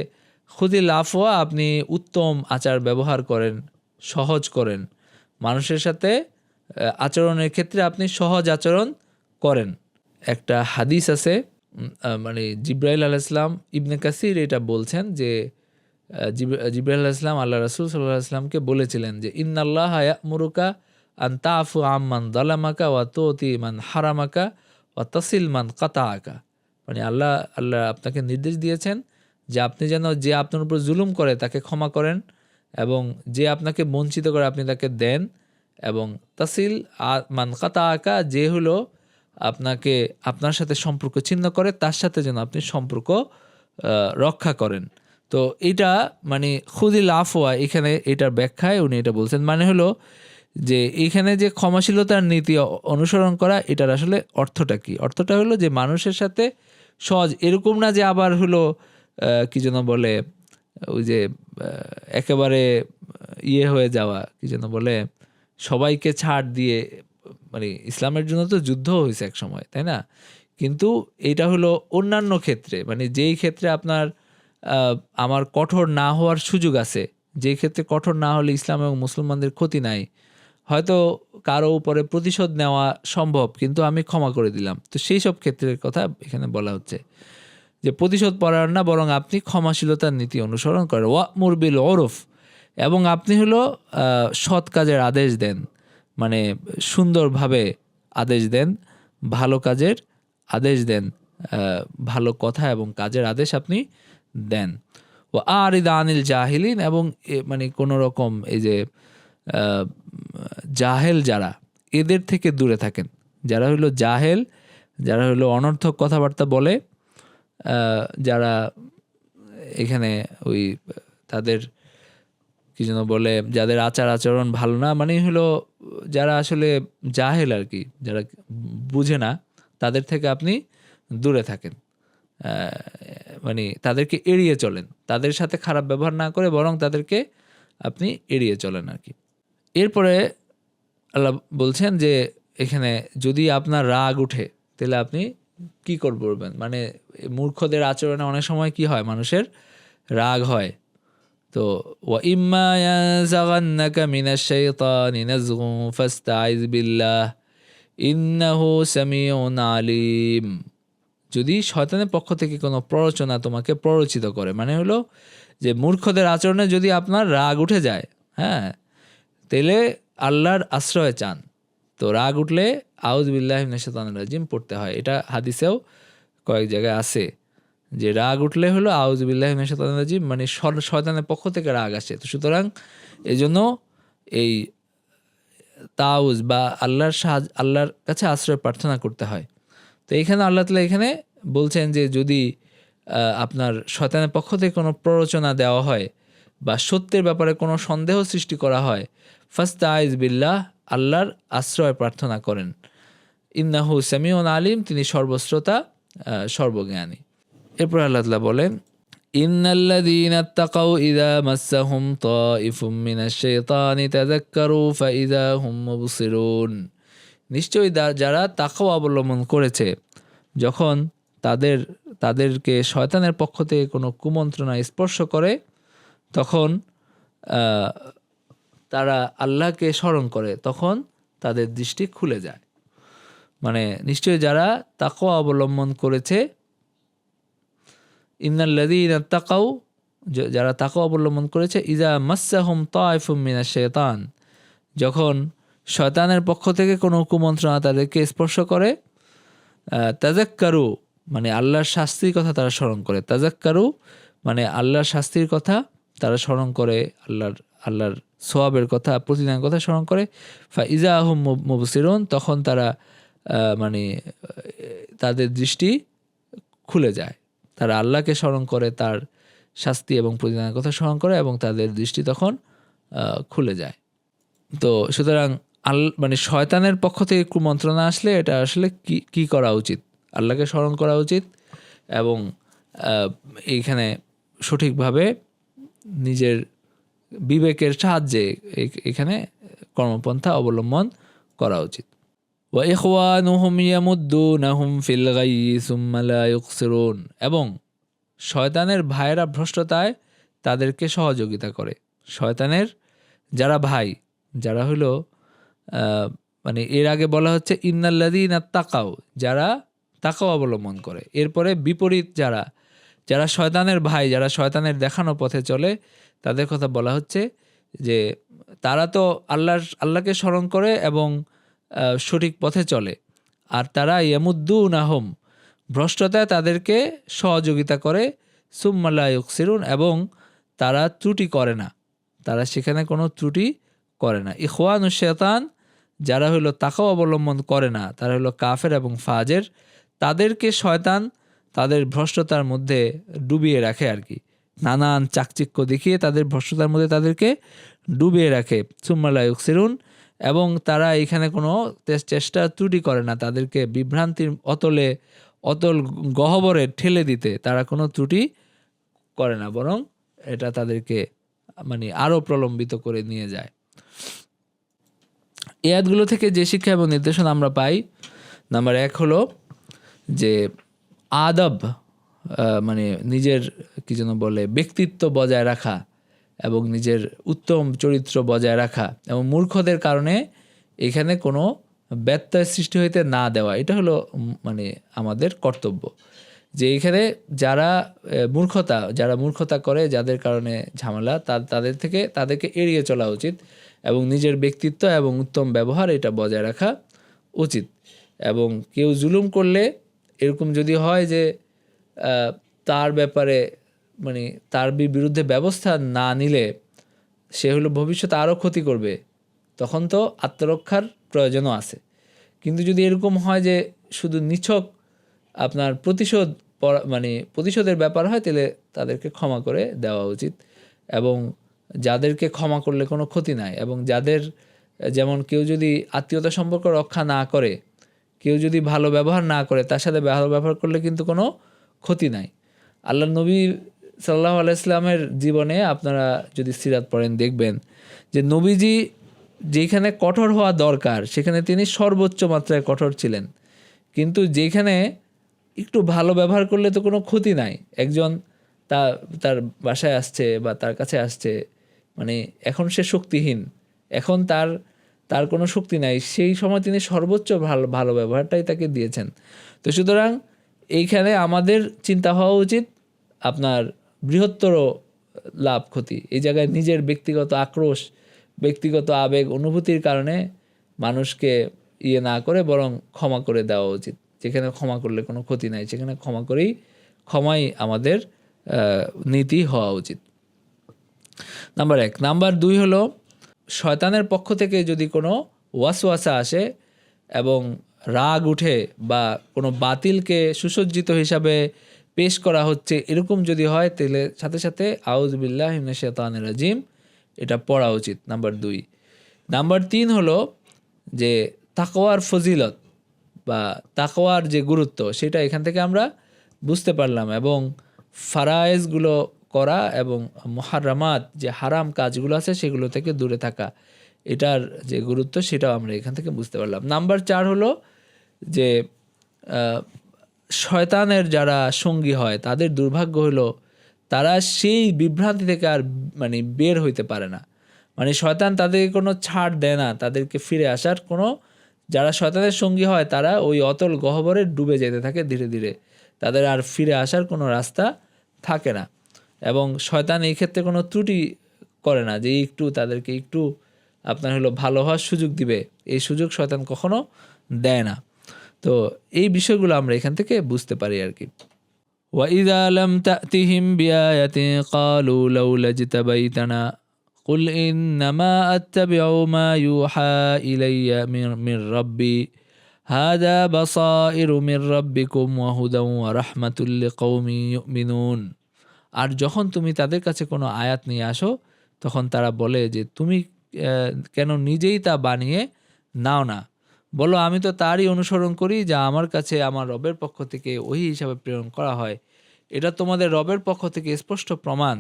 খুদিল আফওয়া, আপনি উত্তম আচার ব্যবহার করেন, সহজ করেন, মানুষের সাথে আচরণের ক্ষেত্রে আপনি সহজ আচরণ করেন। একটা হাদিস আছে, জিব্রাইল আলাইহিস সালাম, ইবনে কাসির এটা বলছেন যে জিব্রাইল আলাইহিস সালাম আল্লাহ রাসূল সাল্লাল্লাহু আলাইহি ওয়াসাল্লামকে বলেছিলেন যে ইন্নাল্লাহা ইয়া'মুরুকা আন তা'ফু আম্মান যালামাকা ওয়া তু'তি মান হারামাকা ওয়া তাসিল মান কাতাআকা। আল্লাহ আপনাকে নির্দেশ দিয়েছেন যে আপনি যেন যে আপনার উপর জুলুম করে তাকে ক্ষমা করেন, এবং যে আপনাকে বঞ্চিত করে আপনি তাকে দেন, এবং তাসিল মান কাতাআকা, যে হলো আপনাকে আপনার সাথে সম্পর্ক ছিন্ন করে তার সাথে যেন আপনি সম্পর্ক রক্ষা করেন। তো এটা খুদিল আফওয়া, এখানে এটার ব্যাখ্যায় উনি এটা বলছেন, হলো যে এইখানে যে ক্ষমাশীলতার নীতি অনুসরণ করা, এটার আসলে অর্থটা কি? অর্থটা হলো যে মানুষের সাথে সহজ, এরকম না যে আবার হলো কি যেন বলে, ওই যে একেবারে হয়ে যাওয়া, কি যেন বলে, সবাইকে ছাড় দিয়ে, ইসলামের জন্য তো যুদ্ধ হয়েছে এক সময়, তাই না? কিন্তু এটা হলো অন্যান্য ক্ষেত্রে, যেই ক্ষেত্রে আপনার আমার কঠোর না হওয়ার সুযোগ আছে, যেই ক্ষেত্রে কঠোর না হলে ইসলাম এবং মুসলমানদের ক্ষতি নাই, হয়তো কারো উপরে প্রতিশোধ নেওয়া সম্ভব, কিন্তু আমি ক্ষমা করে দিলাম, তো সেই সব ক্ষেত্রের কথা এখানে বলা হচ্ছে যে প্রতিশোধ পরায়ণ না, বরং আপনি ক্ষমাশীলতার নীতি অনুসরণ করেন। ওয়া'মুর বিল উরফ, এবং আপনি হলো সৎ কাজের আদেশ দেন, সুন্দরভাবে আদেশ দেন, ভালো কাজের আদেশ দেন, ভালো কথা এবং কাজের আদেশ আপনি দেন। ও আরিদ আনিল জাহিলিন, এবং কোনো রকম এই যে জাহেল যারা, এদের থেকে দূরে থাকেন। যারা হলো জাহেল, যারা হলো অনর্থক কথাবার্তা বলে, যারা এখানে ওই তাদের কি যেন বলে, যাদের আচার আচরণ ভালো না, হলো যারা আসলে জাহেল আর কি, যারা বুঝে না, তাদের থেকে আপনি দূরে থাকেন, তাদেরকে এড়িয়ে চলেন, তাদের সাথে খারাপ ব্যবহার না করে বরং তাদেরকে আপনি এড়িয়ে চলেন আর কি। এরপরে আল্লাহ বলছেন যে এখানে যদি আপনার রাগ উঠে তাহলে আপনি কি করবেন। মূর্খদের আচরণে অনেক সময় কি হয়, মানুষের রাগ হয়। তো ওয়া ইম্মা ইয়ানজাগান্নাকা মিনাশ শাইতানি নাজগুন ফাস্তাইজ বিল্লাহ ইন্নাহু সামিউন আলিম। যদি শয়তানের পক্ষ থেকে কোনো প্ররোচনা তোমাকে প্ররোচিত করে, হলো যে মূর্খদের আচরণে যদি আপনার রাগ উঠে যায়, হ্যাঁ, তাহলে আল্লাহর আশ্রয় চান। তো রাগ উঠলে আউযু বিল্লাহি মিনাশ শাইতানির রাজিম পড়তে হয়। এটা হাদিসেও কয়েক জায়গায় আছে যে রাগ উঠলে হলো আউযু বিল্লাহি মিনাশ শাইতানির রাজিম, শয়তানের পক্ষ থেকে রাগ আসে। তো সুতরাং এই জন্য এই তাউজ বা আল্লাহর কাছে আশ্রয় প্রার্থনা করতে হয়। তো এখানে আল্লাহ তাআলা এখানে বলছেন যে যদি আপনার শয়তানের পক্ষ থেকে কোনো প্ররোচনা দেওয়া হয় বা সত্যের ব্যাপারে কোনো সন্দেহ সৃষ্টি করা হয়, ফাস্তাইজ বিল্লাহ, আল্লাহর আশ্রয় প্রার্থনা করেন। ইন্নাহু সামিউন আলিম, তিনি সর্বশ্রোতা, সর্বজ্ঞানী। এরপর আল্লাহ তাআলা বলেন, ইন্নাল্লাযীনা ইত্তাকাউ ইযা মাসসাহুম তাইফুম মিনাশ শাইতানি তাযাক্কারু ফাইযা হুম মুবসিরুন। নিশ্চয়ই যারা তাকওয়া অবলম্বন করেছে, যখন তাদেরকে শয়তানের পক্ষ থেকে কোনো কুমন্ত্রণা স্পর্শ করে, তখন তারা আল্লাহকে স্মরণ করে, তখন তাদের দৃষ্টি খুলে যায়। নিশ্চয়ই যারা তাকওয়া অবলম্বন করেছে ইন্নাল্লাযীনা তাকাউ, যারা তাকওয়া অবলম্বন করেছে, ইযা মাসসাহুম তায়ফুম মিনাশ শাইতান, যখন শয়তানের পক্ষ থেকে কোনো কুমন্ত্রণা তাদেরকে স্পর্শ করে, তাযাক্কারু মানে আল্লাহর শাস্তির কথা তারা স্মরণ করে, তাযাক্কারু মানে আল্লাহর শাস্তির কথা তারা স্মরণ করে, আল্লাহর সওয়াবের কথা, প্রতিদানের কথা স্মরণ করে, ফাইজা হুম মুবসিরুন, তখন তারা মানে তাদের দৃষ্টি খুলে যায়। তারা আল্লাহকে স্মরণ করে, তার শাস্তি এবং প্রতিদানের কথা স্মরণ করে, এবং তাদের দৃষ্টি তখন খুলে যায়। তো সুতরাং মানে শয়তানের পক্ষ থেকে কুমন্ত্রণা আসলে এটা আসলে কি করা উচিত? আল্লাহকে স্মরণ করা উচিত, এবং এইখানে সঠিকভাবে নিজের বিবেকের সাহায্যে এখানে কর্মপন্থা অবলম্বন করা উচিত। ওয়া ইখওয়ানুহুম ইয়ামুদ্দুনাহুম ফিল গায়য়ি সুম্মা লা ইউকসিরুন, এবং শয়তানের ভাইয়েরা ভ্রষ্টতায় তাদেরকে সহযোগিতা করে। শয়তানের যারা ভাই, যারা হলো মানে এর আগে বলা হচ্ছে ইন্নাল্লাযীনা তাকাউ, যারা তাকাও অবলম্বন করে, এরপরে বিপরীত যারা শয়তানের ভাই, যারা শয়তানের দেখানো পথে চলে, তাদের কথা বলা হচ্ছে যে তারা তো আল্লাহকে স্মরণ করে এবং সঠিক পথে চলে, আর তারা ইয়ামুদ্দুনাহুম ভ্রষ্টতায় তাদেরকে সহযোগিতা করে, সুম্মা লা ইউকসিরুন, এবং তারা ত্রুটি করে না, তারা সেখানে কোনো ত্রুটি করে না। ইখওয়ানুশ শায়তান, যারা হলো তাকওয়া অবলম্বন করে না, তারা হলো কাফের এবং ফাজের, তাদেরকে শয়তান তাদের ভ্রষ্টতার মধ্যে ডুবিয়ে রাখে আর কি, নানান চাকচিক্য দেখিয়ে তাদের ভ্রষ্টতার মধ্যে তাদেরকে ডুবিয়ে রাখে। সুম্মা লা ইউকসিরুন, এবং তারা এখানে কোনো চেষ্টা ত্রুটি করে না, তাদেরকে বিভ্রান্তির অতল গহ্বরে ঠেলে দিতে তারা কোনো ত্রুটি করে না, বরং এটা তাদেরকে মানে আরও প্রলম্বিত করে নিয়ে যায়। এই আয়াতগুলো থেকে যে শিক্ষা এবং নির্দেশনা আমরা পাই, নাম্বার 1 হলো যে আদব, মানে নিজের কি যেন বলে ব্যক্তিত্ব বজায় রাখা এবং নিজের উত্তম চরিত্র বজায় রাখা, এবং মূর্খদের কারণে এখানে কোনো ব্যত্যয় সৃষ্টি হইতে না দেওয়া, এটা হলো মানে আমাদের কর্তব্য। যে এখানে যারা মূর্খতা করে, যাদের কারণে ঝামেলা, তাদেরকে এড়িয়ে চলা উচিত, এবং নিজের ব্যক্তিত্ব এবং উত্তম ব্যবহার এটা বজায় রাখা উচিত। এবং কেউ জুলুম করলে, এরকম যদি হয় যে তার ব্যাপারে মানে তার বিরুদ্ধে ব্যবস্থা না নিলে সে হলো ভবিষ্যতে আরও ক্ষতি করবে, তখন তো আত্মরক্ষার প্রয়োজনও আছে। কিন্তু যদি এরকম হয় যে শুধু নিছক আপনার প্রতিশোধের ব্যাপার হয়, তাহলে তাদেরকে ক্ষমা করে দেওয়া উচিত, এবং যাদেরকে ক্ষমা করলে কোনো ক্ষতি নাই, এবং যেমন কেউ যদি আত্মীয়তা সম্পর্ক রক্ষা না করে, কেউ যদি ভালো ব্যবহার না করে, তার সাথে ভালো ব্যবহার করলে কিন্তু কোনো ক্ষতি নাই। আল্লাহ নবী সাল্লাল্লাহু আলাইহি সাল্লামের জীবনে আপনারা যদি সিরাত পড়েন, দেখবেন যে নবীজি যেখানে কঠোর হওয়া দরকার সেখানে তিনি সর্বোচ্চ মাত্রায় কঠোর ছিলেন, কিন্তু যেখানে একটু ভালো ব্যবহার করলে তো কোনো ক্ষতি নাই। একজন তার বাসায় আসছে বা তার কাছে আসছে, মানে এখন সে শক্তিহীন, এখন তার কোনো শক্তি নাই, সেই সময় তিনি সর্বোচ্চ ভালো ব্যবহারটাই তাকে দিয়েছেন। তো সুতরাং এইখানে আমাদের চিন্তা হওয়া উচিত আপনার বৃহত্তর লাভ ক্ষতি। এই জায়গায় নিজের ব্যক্তিগত আক্রোশ, ব্যক্তিগত আবেগ অনুভূতির কারণে মানুষকে না করে বরং ক্ষমা করে দেওয়া উচিত। যেখানে ক্ষমা করলে কোনো ক্ষতি নাই, সেখানে ক্ষমাই আমাদের নীতি হওয়া উচিত। নাম্বার 1। নাম্বার 2 হলো শয়তানের পক্ষ থেকে যদি কোনো ওয়াসওয়াসা আসে এবং রাগ উঠে বা কোনো বাতিলকে সুসজ্জিত হিসাবে পেশ করা হচ্ছে, এরকম যদি হয়, তাহলে সাথে সাথে আউযু বিল্লাহি মিনাশ শাইতানির রাজিম এটা পড়া উচিত। নাম্বার 2। নাম্বার 3 হলো যে তাকওয়ার ফজিলত বা তাকওয়ার যে গুরুত্ব, সেটা এখান থেকে আমরা বুঝতে পারলাম, এবং ফারায়েজগুলো করা এবং মুহাররামাত যে হারাম কাজগুলো আছে সেগুলো থেকে দূরে থাকা, এটার যে গুরুত্ব সেটাও আমরা এখান থেকে বুঝতে পারলাম। নাম্বার 4 হলো যে শয়তানের যারা সঙ্গী হয় তাদের দুর্ভাগ্য হলো তারা সেই বিভ্রান্তি থেকে আর মানে বের হইতে পারে না। মানে শয়তান তাদেরকে কোনো ছাড় দেয় না, তাদেরকে ফিরে আসার কোনো, যারা শয়তানের সঙ্গী হয় তারা ওই অতল গহ্বরে ডুবে যেতে থাকে ধীরে ধীরে, তাদের আর ফিরে আসার কোনো রাস্তা থাকে না, এবং শয়তান এই ক্ষেত্রে কোনো ত্রুটি করে না যে একটু তাদেরকে একটু আপনার হলো ভালো হওয়ার সুযোগ দিবে, এই সুযোগ শয়তান কখনো দেয় না। তো এই বিষয়গুলো আমরা এখান থেকে বুঝতে পারি আর কি। وَإِذَا لَمْ تَأْتِهِمْ بِآيَةٍ قَالُوا لَوْلَا اجْتَبَيْتَنَا قُلْ إِنَّمَا أَتَّبِعُ مَا يُوحَى إِلَيَّ مِنْ رَبِّي هَذَا بَصَائِرُ مِنْ رَبِّكُمْ وَهُدًى وَرَحْمَةٌ لِقَوْمٍ يُؤْمِنُونَ। আর যখন তুমি তাদের কাছে কোনো আয়াত নিয়ে আসো তখন তারা বলে যে তুমি কেন নিজেই তা বানিয়ে নাও না, বলো আমি তো তারই অনুসরণ করি যা আমার কাছে আমার রবের পক্ষ থেকে ওহী হিসাবে প্রেরণ করা হয়, এটা তোমাদের রবের পক্ষ থেকে স্পষ্ট প্রমাণ,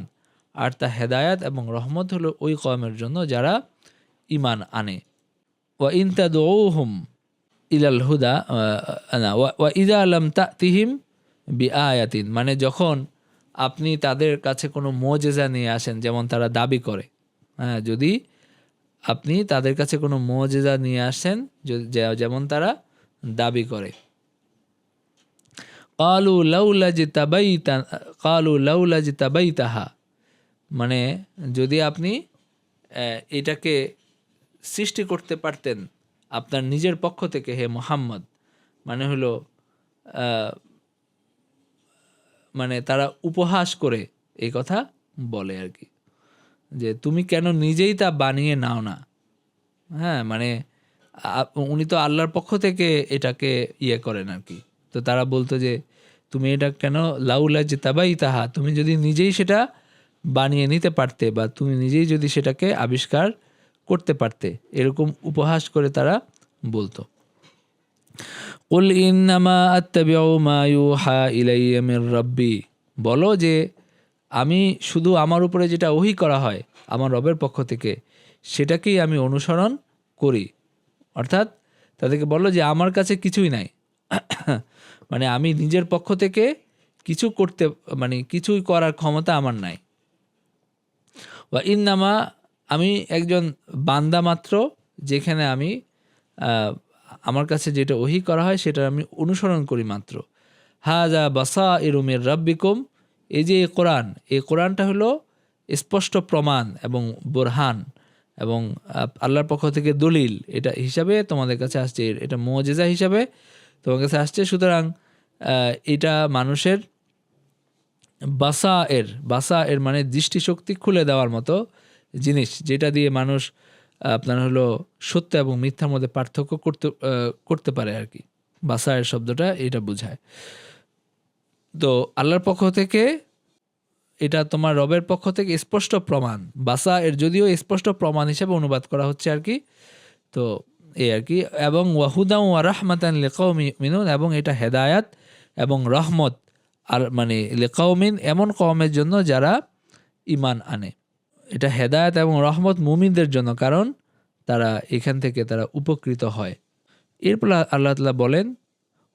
আর তা হেদায়াত এবং রহমত হলো ওই কওমের জন্য যারা ঈমান আনে। ওয়া ইন তাদউহুম ইলাল হুদা ওয়া ইযা লাম তাতিহিম বিআয়াতিন, মানে যখন আপনি তাদের কাছে কোনো মুজিজা নিয়ে আসেন, যেমন তারা দাবি করে, হ্যাঁ, যদি আপনি তাদের কাছে কোনো মুজিজা নিয়ে আসেন যেমন তারা দাবি করে, ক্বালু লাউলা জিতাবাইতাহা, মানে যদি আপনি এটাকে সৃষ্টি করতে পারতেন আপনার নিজের পক্ষ থেকে হে মুহাম্মদ, মানে হলো মানে তারা উপহাস করে এই কথা বলে আর কি, যে তুমি কেন নিজেই তা বানিয়ে নাও না। হ্যাঁ, মানে উনি তো আল্লাহর পক্ষ থেকে এটাকে ইয়ে করেন আর কি। তো তারা বলতো যে তুমি এটা কেন লাউলা জিতাবাই তাহা, তুমি যদি নিজেই সেটা বানিয়ে নিতে পারতে বা তুমি নিজেই যদি সেটাকে আবিষ্কার করতে পারতে, এরকম উপহাস করে তারা বলতো। কুল ইন্নামা আত্তাবিউ মা ইউহা ইলাইয়া মির রাব্বি, বলো যে আমি শুধু আমার উপরে যেটা ওহী করা হয় আমার রবের পক্ষ থেকে সেটাকেই আমি অনুসরণ করি। অর্থাৎ তাদেরকে বলো যে আমার কাছে কিছুই নাই, মানে আমি নিজের পক্ষ থেকে কিছু করতে, মানে কিছুই করার ক্ষমতা আমার নাই। ওয়া ইন্নামা, আমি একজন বান্দা মাত্র, যেখানে আমি আমার কাছে যেটা ওহী করা হয় সেটা আমি অনুসরণ করি মাত্র। হাযা বাসাইরু মির রাব্বিকুম, এই যে এই কোরআনটা হলো স্পষ্ট প্রমাণ এবং বুরহান এবং আল্লাহর পক্ষ থেকে দলিল, এটা হিসাবে তোমাদের কাছে আসছে, এটা মুজিজা হিসাবে তোমার কাছে আসছে। সুতরাং এটা মানুষের বাসায়ের মানে দৃষ্টিশক্তি খুলে দেওয়ার মতো জিনিস, যেটা দিয়ে মানুষ আপনার হলো সত্য এবং মিথ্যার মধ্যে পার্থক্য করতে পারে আর কি। বাসায়ের শব্দটা এটা বোঝায়। তো আল্লাহর পক্ষ থেকে এটা তোমার রবের পক্ষ থেকে স্পষ্ট প্রমাণ, বাসায়ের যদিও স্পষ্ট প্রমাণ হিসেবে অনুবাদ করা হচ্ছে আর কি। তো এই আর কি, এবং ওয়াহুদা ওয়া রাহমাতান লিকাওমি ইউমিনুন, এবং এটা হেদায়াত এবং রহমত, আর মানে লিকাওমিন এমন কওমের জন্য যারা ঈমান আনে। এটা হেদায়াত এবং রহমত মুমিনদের জন্য, কারণ তারা এখান থেকে তারা উপকৃত হয়। এরপর আল্লাহ তাআলা বলেন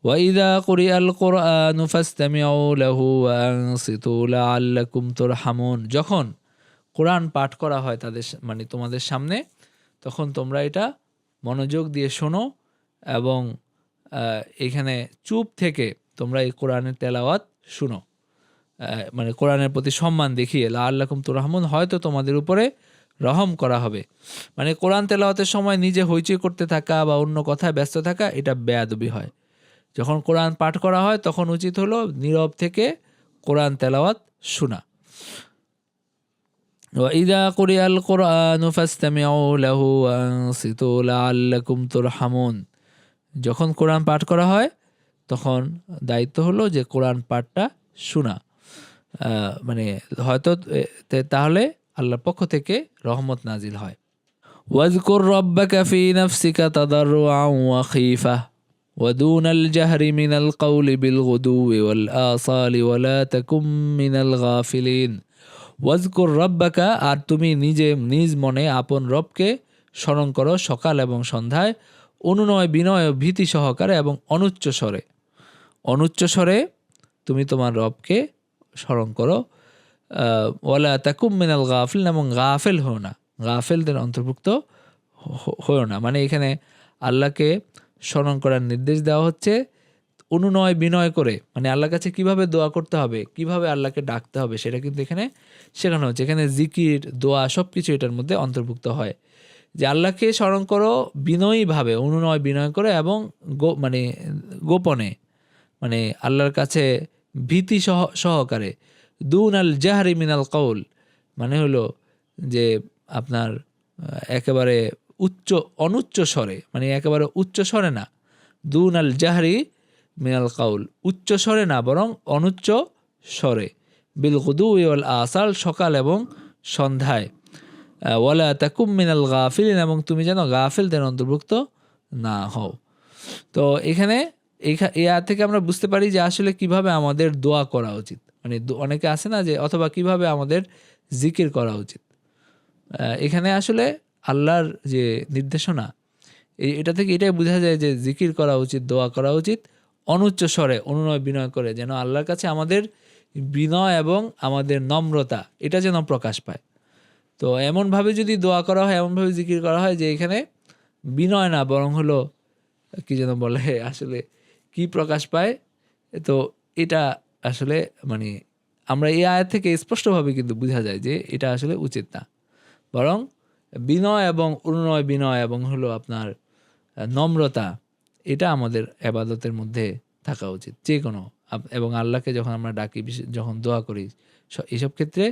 ওয়াইদা কুরিআল কুরআনু ফাসতামিউ লাহু ওয়া আনসিতু লাআল্লাকুম তুরহামুন, যখন কোরআন পাঠ করা হয় তাদের মানে তোমাদের সামনে, তখন তোমরা এটা মনোযোগ দিয়ে শোনো এবং এখানে চুপ থেকে তোমরা এই কোরআনের তেলাওয়াত শুনো, মানে কোরআনের প্রতি সম্মান দেখিয়ে লাআল্লাকুম তুরহামুন, হয়তো তোমাদের উপরে রহম করা হবে। মানে কোরআন তেলাওয়াতের সময় নিজে হইচই করতে থাকা বা অন্য কথায় ব্যস্ত থাকা, এটা বেয়াদবি হয়। যখন কোরআন পাঠ করা হয় তখন উচিত হলো নীরব থেকে কোরআন তেলাওয়াত শোনা। ওয়াইদা কুরিআল কুরআনু ফাসতামিউ লাহু ওয়া আনসিতু লাআল্লাকুম তুরহামুন, যখন কোরআন পাঠ করা হয় তখন দায়িত্ব হলো যে কোরআন পাঠটা শোনা, মানে হয়তো তাহলে আল্লাহর পক্ষ থেকে রহমত নাজিল হয়। ওয়াজকুর রাব্বাকা ফি নাফসিকা তাদাররুআন ওয়া খীফা ودون الجهر من القول بالغدو والآصال ولا تكن من الغافلين ওয়াজকুর রাব্বাকা, আর তুমি নিজ মনে আপন রবকে স্মরণ করো সকাল এবং সন্ধ্যায়, অনুনয় বিনয় ভীতি সহকারে এবং অনুচ্চ স্বরে তুমি তোমার রবকে স্মরণ করো। ওয়ালা তাকুম মিনাল গাফিলিন, এবং গাফেল হও না, গাফেলদের অন্তর্ভুক্ত হও না। মানে এখানে আল্লাহকে স্মরণ করার নির্দেশ দেওয়া হচ্ছে, অনুনয় বিনয় করে, মানে আল্লাহর কাছে কিভাবে দোয়া করতে হবে, কিভাবে আল্লাহকে ডাকতে হবে, সেটা কিন্তু এখানে শেখানো হচ্ছে। এখানে জিকির, দোয়া সব কিছু এটার মধ্যে অন্তর্ভুক্ত হয়। যে আল্লাহকে স্মরণ করো বিনয়ীভাবে, অনুনয় বিনয় করে, এবং মানে গোপনে, মানে আল্লাহর কাছে ভীতি সহকারে। দুন আল জাহরি মিনাল কৌল, মানে হলো যে আপনার একেবারে অনুচ্চ স্বরে, মানে একেবারে উচ্চ স্বরে না। দুন আল জাহরি মিনাল কাউল, উচ্চ স্বরে না, বরং অনুচ্চ স্বরে। বিল গুদু ওয়াল আসাল, সকাল এবং সন্ধ্যায়। ওয়ালা তাকুম মিনাল গাফিলিন, এবং তুমি যেন গাফিলদের অন্তর্ভুক্ত না হও। তো এখানে এই আয়াত থেকে আমরা বুঝতে পারি যে আসলে কিভাবে আমাদের দোয়া করা উচিত। মানে অনেকে আছে না যে, অথবা কিভাবে আমাদের জিকির করা উচিত। এখানে আসলে আল্লাহর যে নির্দেশনা, এটা থেকে এটাই বোঝা যায় যে জিকির করা উচিত, দোয়া করা উচিত অনুচ্চ স্বরে, অনুনয় বিনয় করে, যেন আল্লাহর কাছে আমাদের বিনয় এবং আমাদের নম্রতা এটা যেন প্রকাশ পায়। তো এমনভাবে যদি দোয়া করা হয়, এমনভাবে জিকির করা হয় যে এখানে বিনয় না, বরং হলো কি যেন বলে, আসলে কি প্রকাশ পায়। তো এটা আসলে মানে আমরা এই আয়াত থেকে স্পষ্টভাবে কিন্তু বোঝা যায় যে এটা আসলে উচিত না, বরং বিনয় এবং অনুনয় বিনয় এবং হলো আপনার নম্রতা, এটা আমাদের ইবাদতের মধ্যে থাকা উচিত যে কোনো। এবং আল্লাহকে যখন আমরা ডাকি, যখন দোয়া করি, এইসব ক্ষেত্রে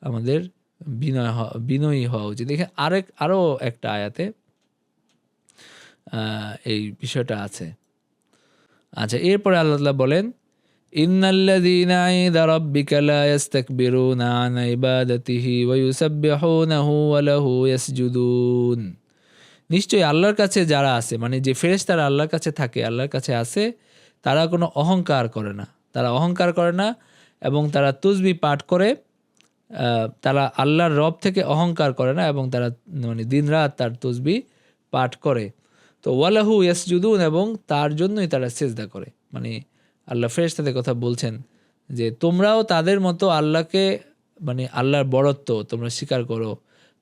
আমাদের বিনয়ী হওয়া উচিত। এখানে আরও একটা আয়াতে এই বিষয়টা আছে। আচ্ছা, এরপরে আল্লাহ তাআলা বলেন, ইন্নাল্লাযীনা ইনদা রাব্বিকা লা ইস্তাকবিরুনা আন ইবাদাতিহি ওয়া ইউসাব্বিহুনাহু ওয়া লাহু ইয়াসজুদুন। নিশ্চয়ই আল্লাহর কাছে যারা আছে, মানে যে ফেরেশতারা আল্লাহর কাছে থাকে, আল্লাহর কাছে আছে, তারা কোনো অহংকার করে না। তারা অহংকার করে না এবং তারা তাসবিহ পাঠ করে। তারা আল্লাহর রব থেকে অহংকার করে না এবং তারা মানে দিনরাত তার তাসবিহ পাঠ করে। তো ওয়ালাহু ইয়াসজুদুন, এবং তার জন্যই তারা সিজদা করে। মানে আল্লাহ ফেরেশতাদের কথা বলছেন যে তোমরাও তাদের মতো আল্লাহকে, মানে আল্লাহর বড়ত্ব তোমরা স্বীকার করো,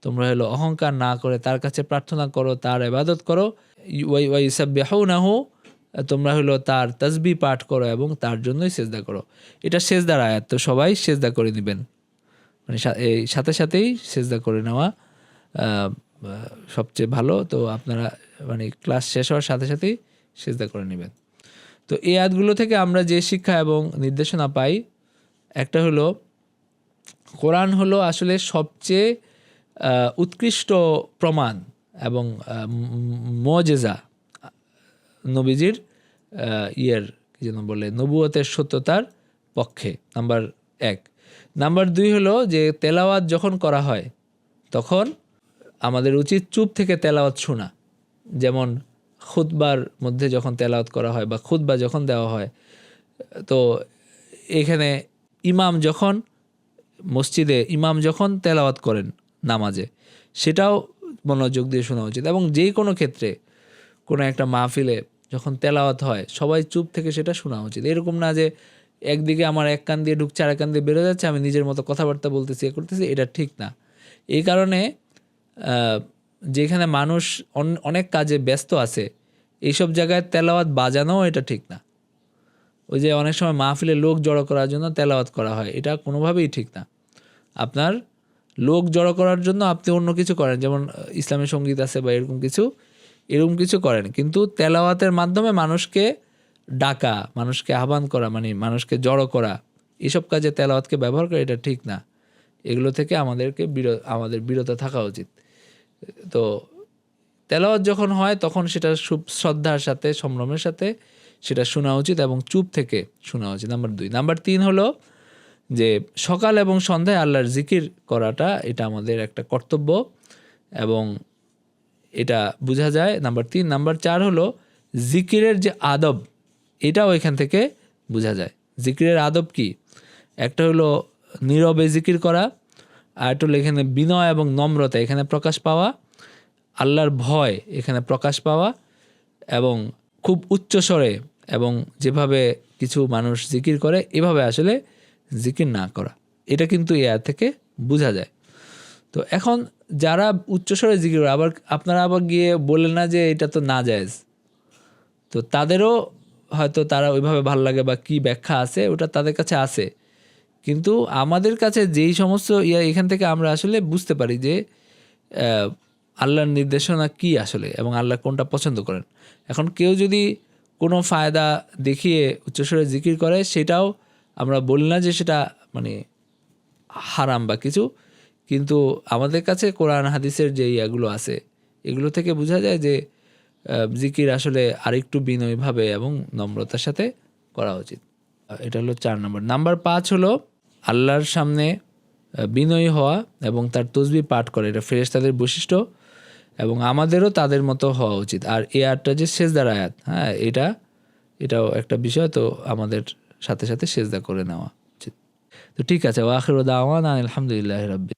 তোমরা হলো অহংকার না করে তার কাছে প্রার্থনা করো, তার ইবাদত করো। ওয়া ইউসাব্বিহুনাহু, তোমরা হলো তার তাসবিহ পাঠ করো এবং তার জন্যই সিজদা করো। এটা সিজদার আয়াত, তো সবাই সিজদা করে নেবেন, মানে এই সাথেই সিজদা করে নেওয়া সবচেয়ে ভালো। তো আপনারা মানে ক্লাস শেষ হওয়ার সাথেই সিজদা করে নেবেন। তো এই আয়াতগুলো থেকে আমরা যে শিক্ষা এবং নির্দেশনা পাই, একটা হলো কোরআন হলো আসলে সবচেয়ে উৎকৃষ্ট প্রমাণ এবং মুজিজা নবীজির কি যেন বলে, নবুয়তের সত্যতার পক্ষে, নাম্বার 1। নাম্বার 2 হলো যে তেলাওয়াত যখন করা হয় তখন আমাদের উচিত চুপ থেকে তেলাওয়াত শোনা। যেমন খুতবার মধ্যে যখন তেলাওয়াত করা হয় বা খুতবা যখন দেওয়া হয়, তো এখানে মসজিদে ইমাম যখন তেলাওয়াত করেন নামাজে, সেটাও মনোযোগ দিয়ে শোনা উচিত। এবং যে কোনো ক্ষেত্রে কোনো একটা মাহফিলে যখন তেলাওয়াত হয়, সবাই চুপ থেকে সেটা শোনা উচিত। এরকম না যে একদিকে আমার এক কান দিয়ে ঢুকছে, আরেক কান দিয়ে বেরো যাচ্ছে, আমি নিজের মতো কথাবার্তা বলতেছি, করতেছি, এটা ঠিক না। এই কারণে যেখানে মানুষ অনেক কাজে ব্যস্ত আছে, এইসব জায়গায় তেলাওয়াত বাজানো এটা ঠিক না। ওই যে অনেক সময় মাহফিলে লোক জড়ো করার জন্য তেলাওয়াত করা হয়, এটা কোনোভাবেই ঠিক না। আপনার লোক জড়ো করার জন্য আপনি অন্য কিছু করেন, যেমন ইসলামী সঙ্গীত আছে বা এরকম কিছু করেন, কিন্তু তেলাওয়াতের মাধ্যমে মানুষকে ডাকা, মানুষকে আহ্বান করা, মানে মানুষকে জড়ো করা, এসব কাজে তেলাওয়াতকে ব্যবহার করে, এটা ঠিক না। এগুলো থেকে আমাদের বিরত থাকা উচিত। তো তেলাওয়াত যখন হয় তখন সেটা শ্রদ্ধার সাথে, সম্ভ্রমের সাথে সেটা শোনা উচিত এবং চুপ থেকে শোনা উচিত, নাম্বার 2। নাম্বার 3 হলো যে সকাল এবং সন্ধ্যায় আল্লাহর জিকির করাটা, এটা আমাদের একটা কর্তব্য এবং এটা বোঝা যায়, নাম্বার 3। নাম্বার 4 হলো জিকিরের যে আদব, এটাও এখান থেকে বোঝা যায়। জিকিরের আদব কি? একটা হলো নীরবে জিকির করা, আর একটা হলো এখানে বিনয় এবং নম্রতা এখানে প্রকাশ পাওয়া, আল্লাহর ভয় এখানে প্রকাশ পাওয়া, এবং খুব উচ্চস্বরে এবং যেভাবে কিছু মানুষ জিকির করে এভাবে আসলে জিকির না করা, এটা কিন্তু এই আয়াত থেকে বোঝা যায়। তো এখন যারা উচ্চস্বরে জিকির করে, আপনারা আবার গিয়ে বললেন না যে এটা তো নাজায়েজ, তো তাদেরও হয়তো তারা ওইভাবে ভালো লাগে বা কি ব্যাখ্যা আছে ওটা তাদের কাছে আছে, কিন্তু আমাদের কাছে যেই সমস্ত এখান থেকে আমরা আসলে বুঝতে পারি যে আল্লাহর নির্দেশনা কি আসলে এবং আল্লাহ কোনটা পছন্দ করেন। এখন কেউ যদি কোনো ফায়দা দেখিয়ে উচ্চস্বরে জিকির করে, সেটাও আমরা বলি না যে সেটা মানে হারাম বা কিছু, কিন্তু আমাদের কাছে কোরআন হাদিসের যে এগুলো আছে এগুলো থেকে বোঝা যায় যে জিকির আসলে আরেকটু বিনয়ীভাবে এবং নম্রতার সাথে করা উচিত। এটা হলো 4 নম্বর। নাম্বার 5 হলো আল্লাহর সামনে বিনয়ী হওয়া এবং তার তসবিহ পাঠ করে, এটা ফেরেশতাদের বৈশিষ্ট্য এবং আমাদেরও তাদের মতো হওয়া উচিত। আর এই আয়াতটা যে সেজদার আয়াত, হ্যাঁ এটাও একটা বিষয়, তো আমাদের সাথে সাথে সেজদা করে নেওয়া উচিত। তো ঠিক আছে, ওয়া আখিরু দাওয়ানা আলহামদুলিল্লাহি রাব্বিল